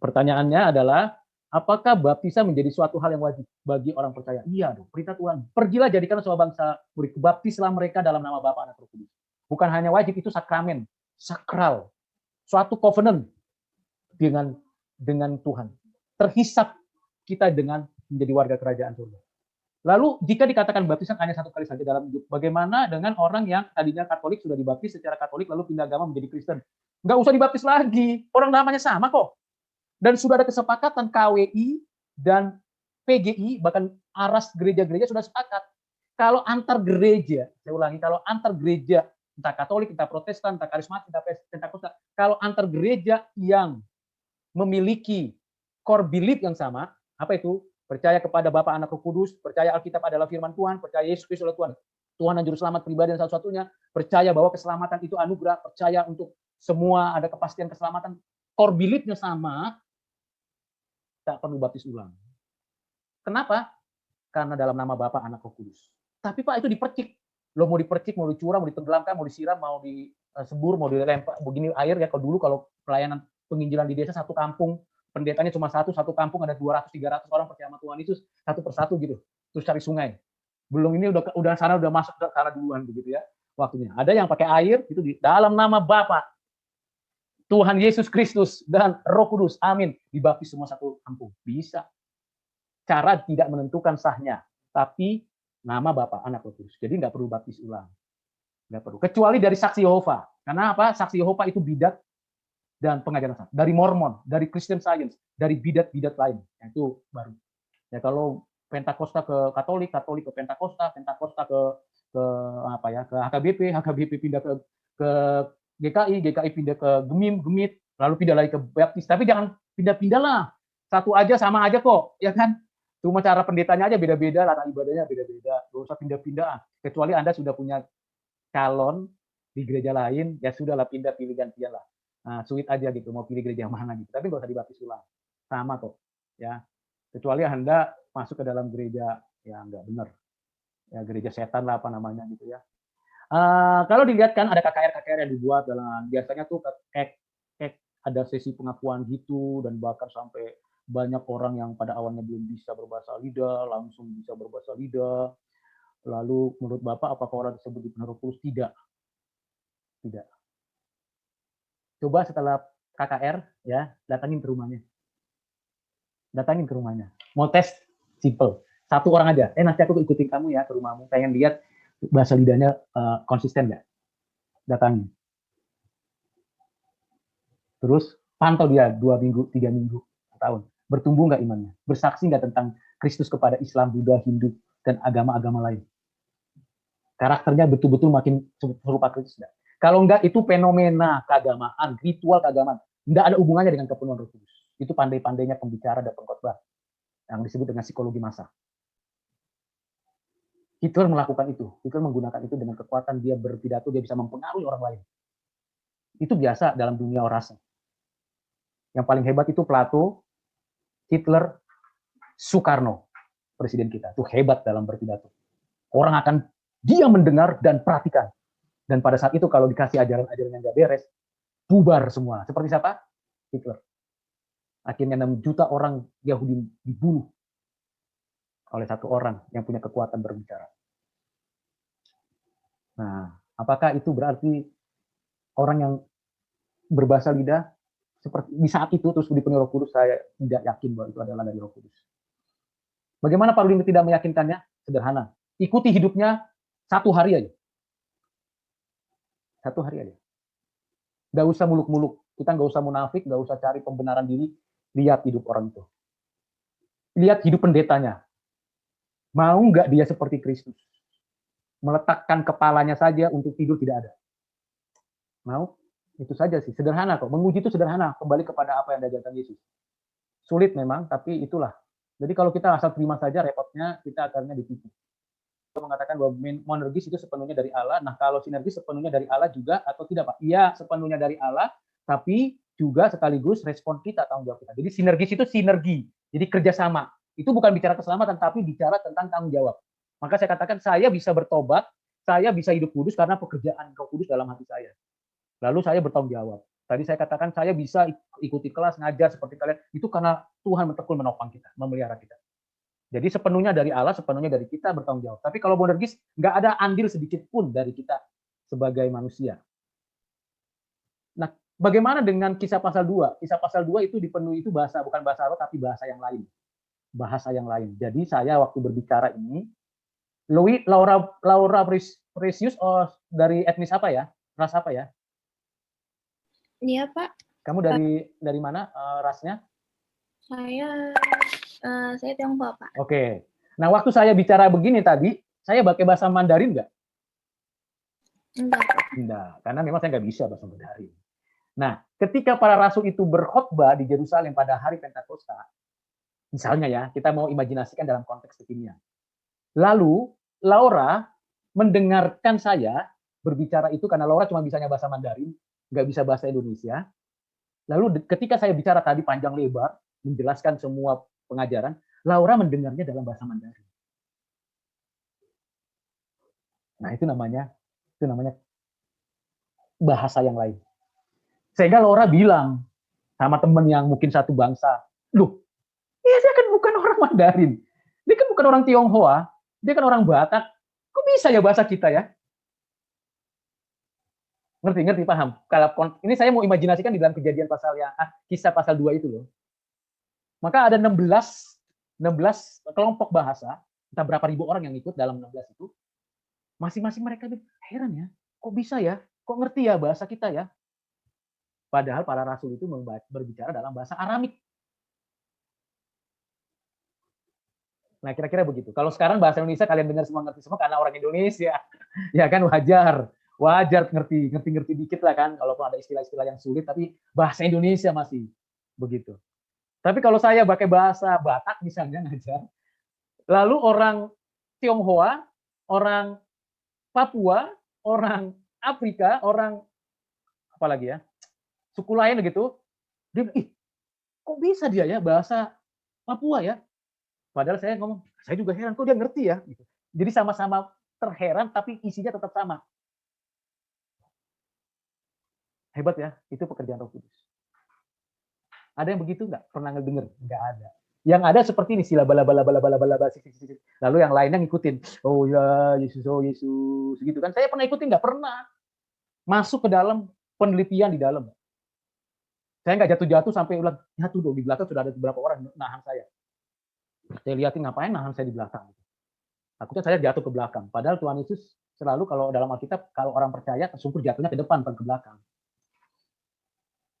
Pertanyaannya adalah, apakah baptisan menjadi suatu hal yang wajib bagi orang percaya? Iya dong, perintah Tuhan. Pergilah jadikan semua bangsa murid, baptislah mereka dalam nama Bapa, Anak, Roh Kudus. Bukan hanya wajib, itu sakramen, sakral, suatu covenant dengan Tuhan. Terhisap kita dengan menjadi warga kerajaan surga. Lalu jika dikatakan baptisan hanya satu kali saja dalam hidup, bagaimana dengan orang yang tadinya Katolik sudah dibaptis secara Katolik lalu pindah agama menjadi Kristen? Nggak usah dibaptis lagi, orang namanya sama kok. Dan sudah ada kesepakatan KWI dan PGI, bahkan aras gereja-gereja sudah sepakat. Kalau antar gereja, saya ulangi, kalau antar gereja, entah Katolik, entah Protestan, entah Karismatik, entah Pentakosta, kalau antar gereja yang memiliki core belief yang sama, apa itu? Percaya kepada Bapa, Anak, Roh Kudus, percaya Alkitab adalah firman Tuhan, percaya Yesus Kristus adalah Tuhan, Tuhan dan Juru Selamat pribadi dan satu-satunya, percaya bahwa keselamatan itu anugerah, percaya untuk semua ada kepastian keselamatan, core belief-nya sama, tak perlu baptis ulang. Kenapa? Karena dalam nama Bapa, Anak, Roh Kudus. Tapi Pak, itu dipercik. Lo mau dipercik, mau dicurah, mau ditenggelamkan, mau disiram, mau disebur, mau dilempar, begini air ya. Kalau dulu kalau pelayanan penginjilan di desa satu kampung, pendetanya cuma satu kampung ada 200-300 orang percaya sama Tuhan Yesus, satu persatu gitu. Terus cari sungai. Belum ini udah sana udah masuk ke sana duluan begitu ya waktunya. Ada yang pakai air itu di dalam nama Bapa, Tuhan Yesus Kristus dan Roh Kudus, amin, dibaptis semua satu kampung. Bisa. Cara tidak menentukan sahnya, tapi nama Bapa, Anak, Roh Kudus. Jadi nggak perlu baptis ulang. Nggak perlu. Kecuali dari saksi Yehova. Karena apa? Saksi Yehova itu bidat dan pengajaran sesat. Dari Mormon, dari Christian Science, dari bidat-bidat lain. Itu baru. Ya kalau Pentakosta ke Katolik, Katolik ke Pentakosta, Pentakosta ke apa ya, ke HKBP, HKBP pindah ke GKI, GKI pindah ke Gemit, lalu pindah lagi ke Baptis. Tapi jangan pindah-pindah lah. Satu aja sama aja kok, ya kan? Cuma cara pendetanya aja beda-beda, latar ibadahnya beda-beda. Gak usah pindah-pindah. Kecuali Anda sudah punya calon di gereja lain, ya sudahlah pindah pilih gantian lah. Nah, sulit aja gitu, mau pilih gereja mana gitu. Tapi gak usah dibaptis ulang. Sama kok, ya. Kecuali Anda masuk ke dalam gereja yang nggak benar. Ya, gereja setan lah apa namanya gitu ya. Kalau dilihat kan ada KKR yang dibuat dalam biasanya tuh kayak ada sesi pengakuan gitu dan bahkan sampai banyak orang yang pada awalnya belum bisa berbahasa lidah langsung bisa berbahasa lidah. Lalu menurut Bapak apakah orang tersebut dipenuhi Roh Kudus? Tidak. Coba setelah KKR ya datangin ke rumahnya. Mau tes simple. Satu orang aja. Nanti aku ikutin kamu ya ke rumahmu. Pengen lihat bahasa lidahnya konsisten nggak? Datangin. Terus pantau dia 2 minggu, 3 minggu, tahun. Bertumbuh nggak imannya? Bersaksi nggak tentang Kristus kepada Islam, Buddha, Hindu, dan agama-agama lain? Karakternya betul-betul makin serupa Kristus nggak? Kalau nggak, itu fenomena keagamaan, ritual keagamaan. Nggak ada hubungannya dengan kepenuhan Roh Kudus. Itu pandai-pandainya pembicara dan pengkhotbah yang disebut dengan psikologi massa. Hitler melakukan itu. Hitler menggunakan itu dengan kekuatan, dia berpidato, dia bisa mempengaruhi orang lain. Itu biasa dalam dunia orasi. Yang paling hebat itu Plato, Hitler, Soekarno, presiden kita. Itu hebat dalam berpidato. Orang akan dia mendengar dan perhatikan. Dan pada saat itu kalau dikasih ajaran-ajaran yang nggak beres, bubar semua. Seperti siapa? Hitler. Akhirnya 6 juta orang Yahudi dibunuh oleh satu orang yang punya kekuatan berbicara. Nah, apakah itu berarti orang yang berbahasa lidah seperti di saat itu terus dipenuhi Roh Kudus? Saya tidak yakin bahwa itu adalah dari Roh Kudus. Bagaimana Pak Rudi tidak meyakinkannya? Sederhana. Ikuti hidupnya 1 hari aja. 1 hari aja. Gak usah muluk-muluk. Kita gak usah munafik, gak usah cari pembenaran diri. Lihat hidup orang itu. Lihat hidup pendetanya. Mau nggak dia seperti Kristus? Meletakkan kepalanya saja untuk tidur tidak ada. Mau? Itu saja sih. Sederhana kok. Menguji itu sederhana. Kembali kepada apa yang diajarkan Yesus. Sulit memang, tapi itulah. Jadi kalau kita asal terima saja, repotnya kita akhirnya ditipu. Mengatakan bahwa monergis itu sepenuhnya dari Allah. Nah, kalau sinergis sepenuhnya dari Allah juga atau tidak, Pak? Iya, sepenuhnya dari Allah, tapi juga sekaligus respon kita, tanggung jawab kita. Jadi sinergis itu sinergi. Jadi kerjasama. Itu bukan bicara keselamatan, tapi bicara tentang tanggung jawab. Maka saya katakan, saya bisa bertobat, saya bisa hidup kudus karena pekerjaan Roh Kudus dalam hati saya. Lalu saya bertanggung jawab. Tadi saya katakan, saya bisa ikuti kelas, ngajar seperti kalian. Itu karena Tuhan menekun menopang kita, memelihara kita. Jadi sepenuhnya dari Allah, sepenuhnya dari kita bertanggung jawab. Tapi kalau monergis, nggak ada andil sedikit pun dari kita sebagai manusia. Nah, bagaimana dengan kisah pasal 2? Kisah pasal 2 itu dipenuhi itu bahasa, bukan bahasa Allah, tapi bahasa yang lain. Bahasa yang lain. Jadi saya waktu berbicara ini, Laura Precious dari etnis apa ya? Ras apa ya? Iya, Pak. Kamu dari mana rasnya? Saya Tionghoa, Pak. Oke. Nah, waktu saya bicara begini tadi, saya pakai bahasa Mandarin nggak? Enggak, Pak. Enggak, karena memang saya nggak bisa bahasa Mandarin. Nah, ketika para rasul itu berkhotbah di Yerusalem pada hari Pentakosta, misalnya ya, kita mau imajinasikan dalam konteks kekinian. Lalu, Laura mendengarkan saya berbicara itu karena Laura cuma bisanya bahasa Mandarin, nggak bisa bahasa Indonesia. Lalu ketika saya bicara tadi panjang lebar, menjelaskan semua pengajaran, Laura mendengarnya dalam bahasa Mandarin. Nah, itu namanya bahasa yang lain. Sehingga Laura bilang sama temen yang mungkin satu bangsa, loh, dia kan bukan orang Mandarin, dia kan bukan orang Tionghoa, dia kan orang Batak, kok bisa ya bahasa kita ya? Ngerti, paham? Kalau ini saya mau imajinasikan di dalam kejadian pasal yang kisah pasal 2 itu loh. Maka ada 16 kelompok bahasa, entah berapa ribu orang yang ikut dalam 16 itu. Masing-masing mereka heran ya, kok bisa ya? Kok ngerti ya bahasa kita ya? Padahal para rasul itu berbicara dalam bahasa Aramik. Nah, kira-kira begitu. Kalau sekarang bahasa Indonesia kalian dengar semua ngerti semua karena orang Indonesia. Ya kan, wajar ngerti dikit lah kan, kalaupun ada istilah-istilah yang sulit, tapi bahasa Indonesia masih begitu. Tapi kalau saya pakai bahasa Batak misalnya ngajar, lalu orang Tionghoa, orang Papua, orang Afrika, orang apa lagi ya, suku lain gitu, dia kok bisa dia ya bahasa Papua ya? Padahal saya ngomong, saya juga heran, kok dia ngerti ya? Jadi sama-sama terheran, tapi isinya tetap sama. Hebat ya, itu pekerjaan Roh Kudus. Ada yang begitu nggak? Pernah ngedenger? Nggak ada. Yang ada seperti ini, sila bala. Lalu yang lainnya ngikutin. Oh ya, Yesus, oh Yesus. Gitu kan. Saya pernah ikutin? Nggak pernah. Masuk ke dalam penelitian di dalam. Saya nggak jatuh-jatuh sampai ulang, jatuh dong, di belakang sudah ada beberapa orang nahan saya. Saya lihatin ngapain nahan saya di belakang. Takutnya saya jatuh ke belakang. Padahal Tuhan Yesus selalu kalau dalam Alkitab, kalau orang percaya, sungguh jatuhnya ke depan, bukan ke belakang.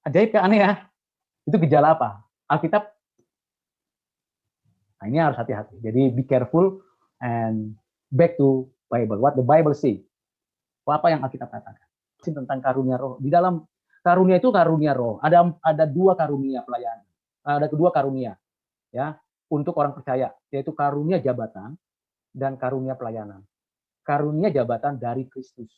Ajaib kan, aneh ya? Itu gejala apa? Alkitab. Nah, ini harus hati-hati. Jadi be careful and back to Bible. What the Bible say. Apa yang Alkitab katakan. Tentang karunia roh. Di dalam karunia itu karunia roh. Ada 2 karunia pelayanan. Ada kedua karunia ya untuk orang percaya, yaitu karunia jabatan dan karunia pelayanan. karunia jabatan dari Kristus.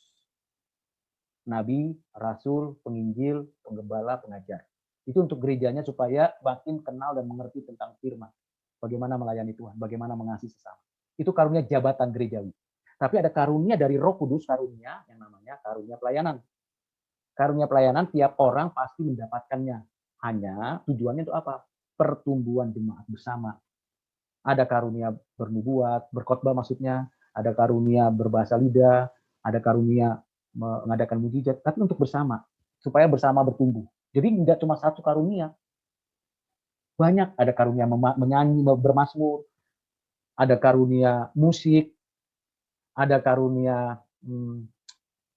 Nabi, rasul, penginjil, penggembala, pengajar. Itu untuk gerejanya supaya makin kenal dan mengerti tentang firman. Bagaimana melayani Tuhan, bagaimana mengasihi sesama. Itu karunia jabatan gerejawi. Tapi ada karunia dari Roh Kudus, karunia yang namanya karunia pelayanan. Karunia pelayanan tiap orang pasti mendapatkannya. Hanya tujuannya untuk apa? Pertumbuhan jemaat bersama. Ada karunia bernubuat, berkhotbah maksudnya, ada karunia berbahasa lidah, ada karunia mengadakan mujizat, tapi untuk bersama, supaya bersama bertumbuh. Jadi enggak cuma satu karunia. Banyak, ada karunia menyanyi, bermazmur, ada karunia musik, ada karunia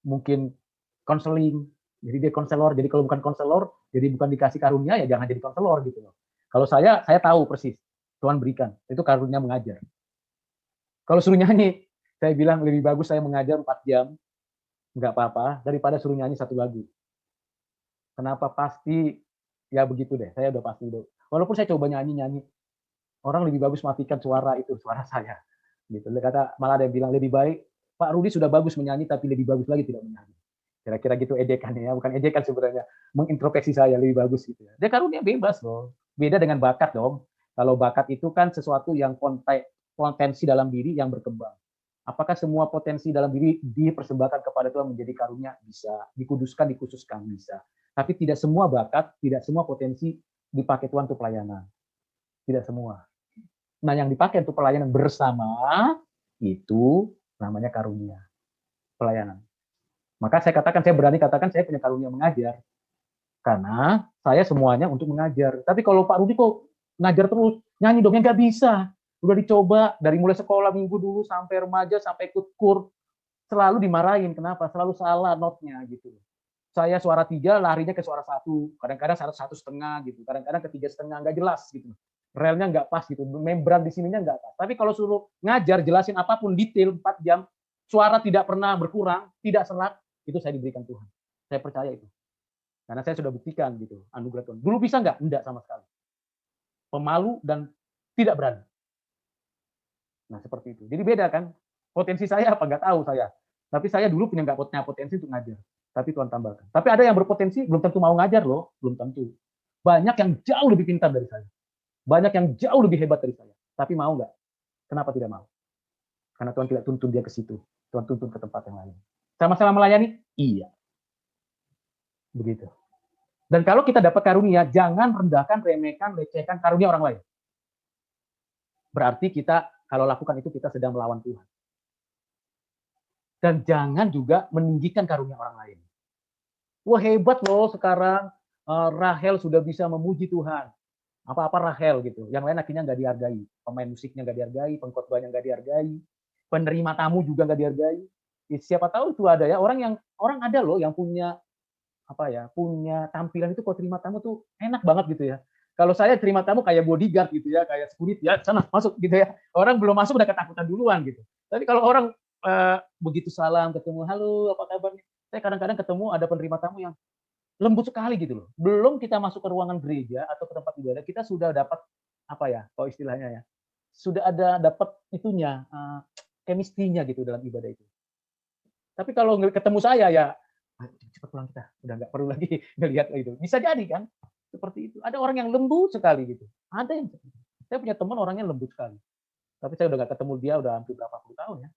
mungkin konseling. Jadi dia konselor. Jadi kalau bukan konselor, jadi bukan dikasih karunia, ya jangan jadi konselor gitu loh. Kalau saya tahu persis. Tuhan berikan. Itu karunia mengajar. Kalau suruh nyanyi, saya bilang lebih bagus saya mengajar 4 jam, nggak apa-apa, daripada suruh nyanyi 1 lagu. Kenapa? Pasti, ya begitu deh, saya udah pasti. Walaupun saya coba nyanyi, orang lebih bagus matikan suara itu, suara saya. Gitu. Kata, malah ada yang bilang, lebih baik, Pak Rudi sudah bagus menyanyi, tapi lebih bagus lagi tidak menyanyi. Kira-kira gitu ejekannya ya, bukan ejekan sebenarnya, mengintrospeksi saya lebih bagus gitu ya. Dia karunia bebas loh, beda dengan bakat dong. Kalau bakat itu kan sesuatu yang potensi dalam diri yang berkembang. Apakah semua potensi dalam diri dipersembahkan kepada Tuhan menjadi karunia? Bisa. Dikuduskan, dikhususkan, bisa. Tapi tidak semua bakat, tidak semua potensi dipakai Tuhan untuk pelayanan. Tidak semua. Nah, yang dipakai untuk pelayanan bersama, itu namanya karunia. Pelayanan. Maka saya katakan, saya berani katakan saya punya karunia mengajar. Karena saya semuanya untuk mengajar. Tapi kalau Pak Rudi kok ngajar terus, nyanyi dong, ya nggak bisa. Udah dicoba, dari mulai sekolah minggu dulu, sampai remaja, sampai ikut kur, selalu dimarahin. Kenapa? Selalu salah notnya gitu. Saya suara 3, larinya ke suara 1. Kadang-kadang 1,5 gitu. Kadang-kadang ke 3,5, nggak jelas gitu. Relnya nggak pas gitu. Membran di sininya nggak pas. Tapi kalau suruh ngajar, jelasin apapun, detail, 4 jam, suara tidak pernah berkurang, tidak serak, itu saya diberikan Tuhan. Saya percaya itu. Karena saya sudah buktikan gitu, anugerah Tuhan. Dulu bisa nggak? Enggak sama sekali. Pemalu dan tidak berani. Nah, seperti itu. Jadi beda kan? Potensi saya apa? Nggak tahu saya. Tapi saya dulu punya nggak punya potensi untuk ngajar. Tapi Tuhan tambahkan. Tapi ada yang berpotensi, belum tentu mau ngajar loh. Belum tentu. Banyak yang jauh lebih pintar dari saya. Banyak yang jauh lebih hebat dari saya. Tapi mau nggak? Kenapa tidak mau? Karena Tuhan tidak tuntun dia ke situ. Tuhan tuntun ke tempat yang lain. Sama-sama melayani? Iya. Begitu. Dan kalau kita dapat karunia, jangan rendahkan, remehkan, lecehkan karunia orang lain. Berarti kita, kalau lakukan itu, kita sedang melawan Tuhan. Dan jangan juga meninggikan karunia orang lain. Wah, hebat loh sekarang Rahel sudah bisa memuji Tuhan. Apa-apa Rahel gitu. Yang lain akhirnya nggak dihargai. Pemain musiknya nggak dihargai, pengkhotbahnya nggak dihargai, penerima tamu juga nggak dihargai. Siapa tahu itu ada ya orang ada loh yang punya punya tampilan itu kalau terima tamu tuh enak banget gitu ya. Kalau saya terima tamu kayak bodyguard gitu ya, kayak security ya, sana masuk gitu ya. Orang belum masuk udah ketakutan duluan gitu. Tapi kalau orang begitu salam ketemu, halo apa kabarnya? Saya kadang-kadang ketemu ada penerima tamu yang lembut sekali gitu loh. Belum kita masuk ke ruangan gereja atau ke tempat ibadah, kita sudah dapat kalau istilahnya ya, sudah ada dapat itunya, chemistry-nya gitu dalam ibadah itu. Tapi kalau ketemu saya ya cepat pulang kita, udah nggak perlu lagi ngelihat itu. Bisa jadi kan seperti itu. Ada orang yang lembut sekali gitu. Ada yang saya punya teman orangnya lembut sekali. Tapi saya udah nggak ketemu dia udah hampir berapa puluh tahun ya.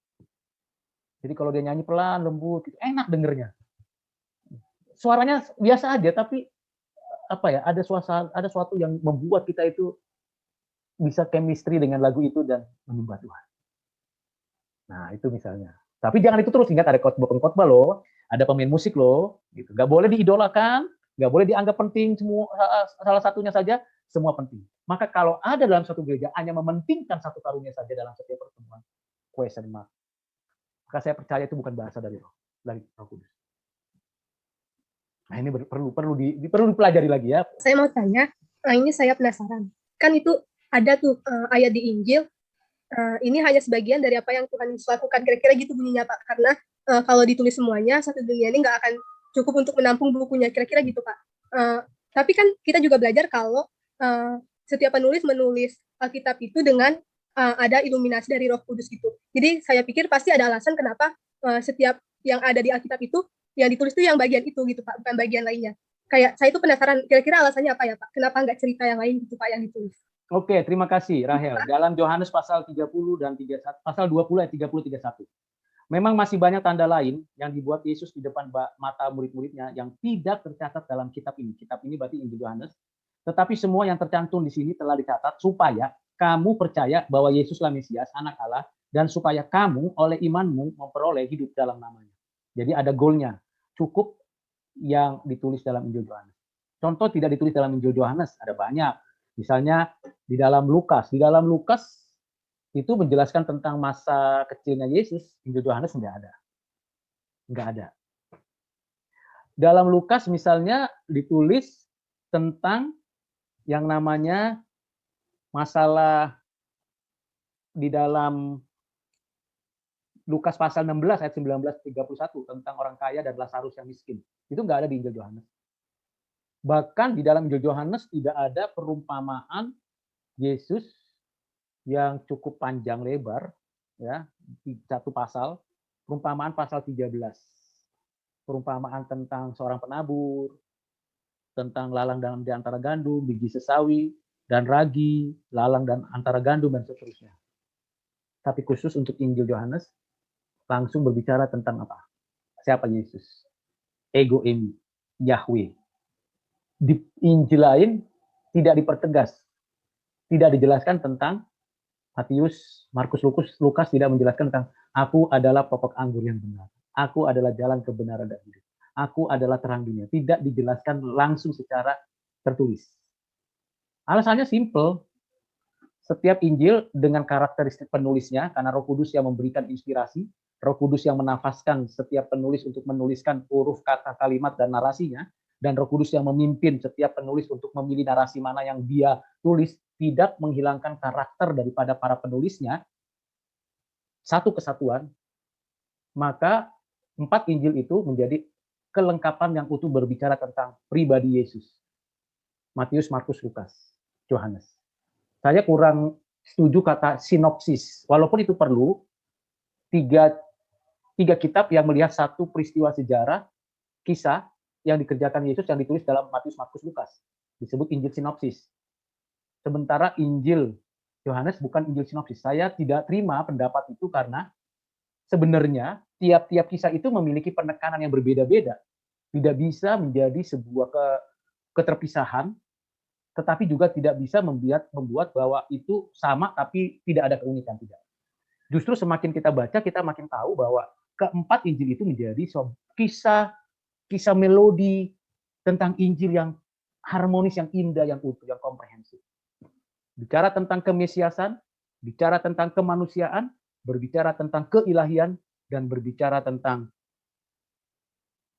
Jadi kalau dia nyanyi pelan, lembut, gitu, enak dengernya. Suaranya biasa aja, tapi ada suatu yang membuat kita itu bisa chemistry dengan lagu itu dan menyembah Tuhan. Nah itu misalnya. Tapi jangan itu terus, ingat ada khotbah loh. Ada pemain musik loh, gitu. Gak boleh diidolakan, gak boleh dianggap penting semua, salah satunya saja, semua penting. Maka kalau ada dalam satu gereja hanya mementingkan satu karunia saja dalam setiap pertemuan, question mark. Maka saya percaya itu bukan bahasa dari Roh Kudus. Nah ini perlu dipelajari lagi ya. Saya mau tanya, ini saya penasaran. Kan itu ada tuh ayat di Injil, ini hanya sebagian dari apa yang Tuhan Yesus lakukan. Kira-kira gitu bunyinya Pak, karena kalau ditulis semuanya, satu dunia ini nggak akan cukup untuk menampung bukunya. Kira-kira gitu, Pak. Tapi kan kita juga belajar kalau setiap penulis menulis Alkitab itu dengan ada iluminasi dari Roh Kudus gitu. Jadi saya pikir pasti ada alasan kenapa setiap yang ada di Alkitab itu yang ditulis itu yang bagian itu gitu Pak, bukan bagian lainnya. Kayak saya itu penasaran kira-kira alasannya apa ya Pak? Kenapa nggak cerita yang lain gitu Pak yang ditulis? Oke, terima kasih Rahel. Dalam Yohanes pasal 30 dan 31, pasal 20 ayat 30 31. Memang masih banyak tanda lain yang dibuat Yesus di depan mata murid-muridnya yang tidak tercatat dalam kitab ini. Kitab ini berarti Injil Yohanes. Tetapi semua yang tercantum di sini telah dicatat supaya kamu percaya bahwa Yesuslah Mesias, Anak Allah, dan supaya kamu oleh imanmu memperoleh hidup dalam namanya. Jadi ada goalnya. Cukup yang ditulis dalam Injil Yohanes. Contoh tidak ditulis dalam Injil Yohanes, ada banyak. Misalnya di dalam Lukas. Di dalam Lukas itu menjelaskan tentang masa kecilnya Yesus, Injil Yohanes nggak ada. Nggak ada. Dalam Lukas misalnya ditulis tentang yang namanya masalah di dalam Lukas pasal 16 ayat 19-31 tentang orang kaya dan Lazarus yang miskin. Itu nggak ada di Injil Yohanes. Bahkan di dalam Injil Yohanes tidak ada perumpamaan Yesus yang cukup panjang lebar, ya, di satu pasal, perumpamaan pasal 13. Perumpamaan tentang seorang penabur, tentang lalang dalam di antara gandum, biji sesawi, dan ragi, lalang dan antara gandum, dan seterusnya. Tapi khusus untuk Injil Yohanes, langsung berbicara tentang apa? Siapa Yesus? Ego eimi, Yahweh. Di Injil lain tidak dipertegas, tidak dijelaskan tentang Matius, Markus, Lukas tidak menjelaskan tentang aku adalah pokok anggur yang benar. Aku adalah jalan kebenaran dan hidup. Aku adalah terang dunia. Tidak dijelaskan langsung secara tertulis. Alasannya simple. Setiap Injil dengan karakteristik penulisnya, karena Roh Kudus yang memberikan inspirasi, Roh Kudus yang menafaskan setiap penulis untuk menuliskan huruf, kata, kalimat, dan narasinya, dan Roh Kudus yang memimpin setiap penulis untuk memilih narasi mana yang dia tulis, tidak menghilangkan karakter daripada para penulisnya, satu kesatuan, maka 4 Injil itu menjadi kelengkapan yang utuh berbicara tentang pribadi Yesus. Matius, Markus, Lukas, Yohanes. Saya kurang setuju kata sinopsis, walaupun itu perlu, tiga kitab yang melihat satu peristiwa sejarah, kisah yang dikerjakan Yesus yang ditulis dalam Matius, Markus, Lukas. Disebut Injil sinopsis. Sementara Injil Yohanes bukan Injil sinopsis. Saya tidak terima pendapat itu karena sebenarnya tiap-tiap kisah itu memiliki penekanan yang berbeda-beda. Tidak bisa menjadi sebuah keterpisahan, tetapi juga tidak bisa membuat bahwa itu sama tapi tidak ada keunikan. Tidak. Justru semakin kita baca, kita makin tahu bahwa keempat Injil itu menjadi kisah melodi tentang Injil yang harmonis, yang indah, yang utuh, yang komprehensif. Bicara tentang kemesiasan, bicara tentang kemanusiaan, berbicara tentang keilahian, dan berbicara tentang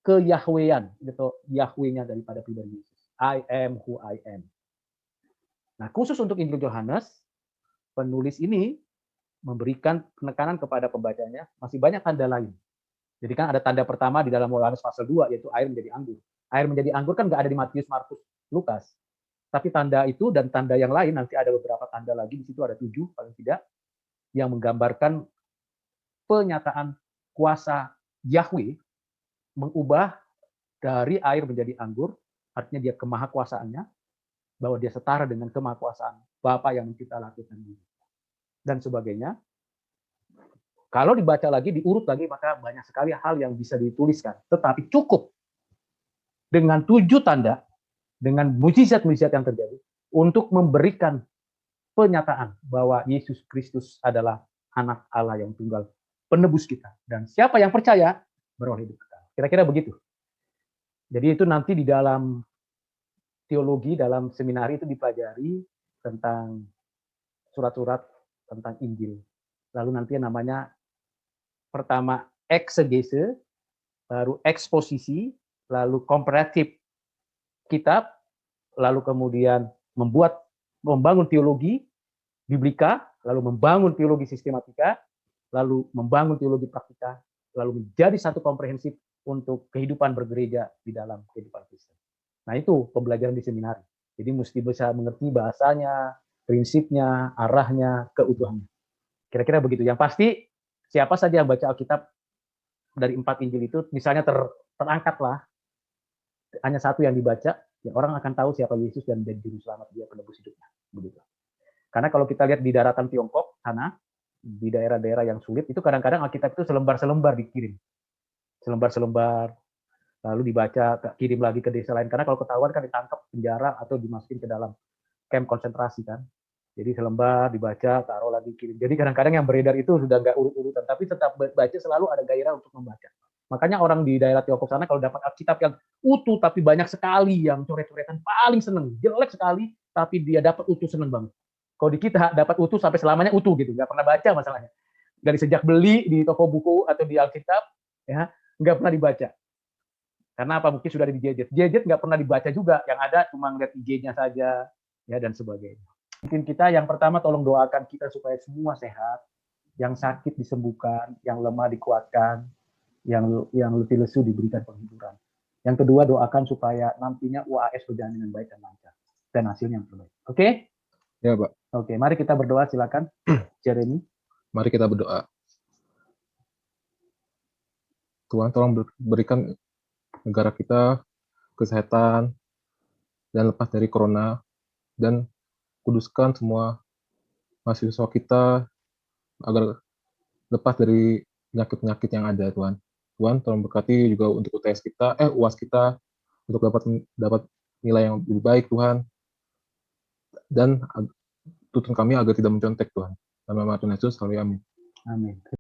keyahwean, gitu, Yahweh-nya daripada pribadi Yesus. I am who I am. Nah, khusus untuk Injil Yohanes, penulis ini memberikan penekanan kepada pembacanya, masih banyak tanda lain. Jadi kan ada tanda pertama di dalam Yohanes pasal 2, yaitu air menjadi anggur. Air menjadi anggur kan nggak ada di Matius, Markus, Lukas. Tapi tanda itu dan tanda yang lain, nanti ada beberapa tanda lagi, di situ ada 7 paling tidak, yang menggambarkan penyataan kuasa Yahweh mengubah dari air menjadi anggur, artinya dia kemahakuasaannya, bahwa dia setara dengan kemahakuasaan Bapa yang mencipta langit dan bumi, dan sebagainya. Kalau dibaca lagi, diurut lagi, maka banyak sekali hal yang bisa dituliskan. Tetapi cukup dengan 7 tanda, dengan mujizat-mujizat yang terjadi, untuk memberikan penyataan bahwa Yesus Kristus adalah anak Allah yang tunggal, penebus kita. Dan siapa yang percaya, beroleh hidup kekal. Kira-kira begitu. Jadi itu nanti di dalam teologi, dalam seminari itu dipelajari tentang surat-surat tentang Injil. Lalu nanti namanya pertama eksegese, baru eksposisi, lalu komparatif kitab, lalu kemudian membangun teologi biblika, lalu membangun teologi sistematika, lalu membangun teologi praktika, lalu menjadi satu komprehensif untuk kehidupan bergereja di dalam kehidupan Kristen. Nah itu pembelajaran di seminari. Jadi mesti bisa mengerti bahasanya, prinsipnya, arahnya, keutuhannya. Kira-kira begitu. Yang pasti siapa saja yang baca Alkitab dari 4 Injil itu, misalnya terangkatlah hanya satu yang dibaca, ya orang akan tahu siapa Yesus dan jadi juru selamat dia, penebus hidupnya. Begitu. Karena kalau kita lihat di daratan Tiongkok sana, di daerah-daerah yang sulit, itu kadang-kadang Alkitab itu selembar-selembar dikirim. Selembar-selembar, lalu dibaca, kirim lagi ke desa lain. Karena kalau ketahuan kan ditangkap, penjara, atau dimasukin ke dalam camp konsentrasi kan. Jadi selembar, dibaca, taruh lagi, kirim. Jadi kadang-kadang yang beredar itu sudah nggak urut-urutan, tapi tetap baca, selalu ada gairah untuk membaca. Makanya orang di daerah Tiongkok sana kalau dapat Alkitab yang utuh, tapi banyak sekali yang coret-coretan, paling seneng. Jelek sekali, tapi dia dapat utuh, seneng banget. Kalau di kita dapat utuh sampai selamanya utuh gitu, nggak pernah baca masalahnya. Dari sejak beli di toko buku atau di Alkitab, ya nggak pernah dibaca. Karena apa? Mungkin sudah dijejet. Jejet nggak pernah dibaca juga. Yang ada cuma ngeliat IG-nya saja, ya dan sebagainya. Mungkin kita yang pertama tolong doakan kita supaya semua sehat, yang sakit disembuhkan, yang lemah dikuatkan, yang letih lesu diberikan penghiburan. Yang kedua doakan supaya nantinya UAS berjalan dengan baik dan lancar dan hasilnya yang terbaik. Oke? Ya, Pak. Oke, mari kita berdoa, silakan. Jeremy. Mari kita berdoa. Tuhan tolong berikan negara kita kesehatan dan lepas dari corona, dan kuduskan semua mahasiswa kita agar lepas dari penyakit-penyakit yang ada, Tuhan. Tuhan tolong berkati juga untuk UTS kita, UAS kita, untuk dapat nilai yang lebih baik, Tuhan. Dan tuntun kami agar tidak mencontek, Tuhan. Dalam nama Tuhan Yesus, amin. Amin.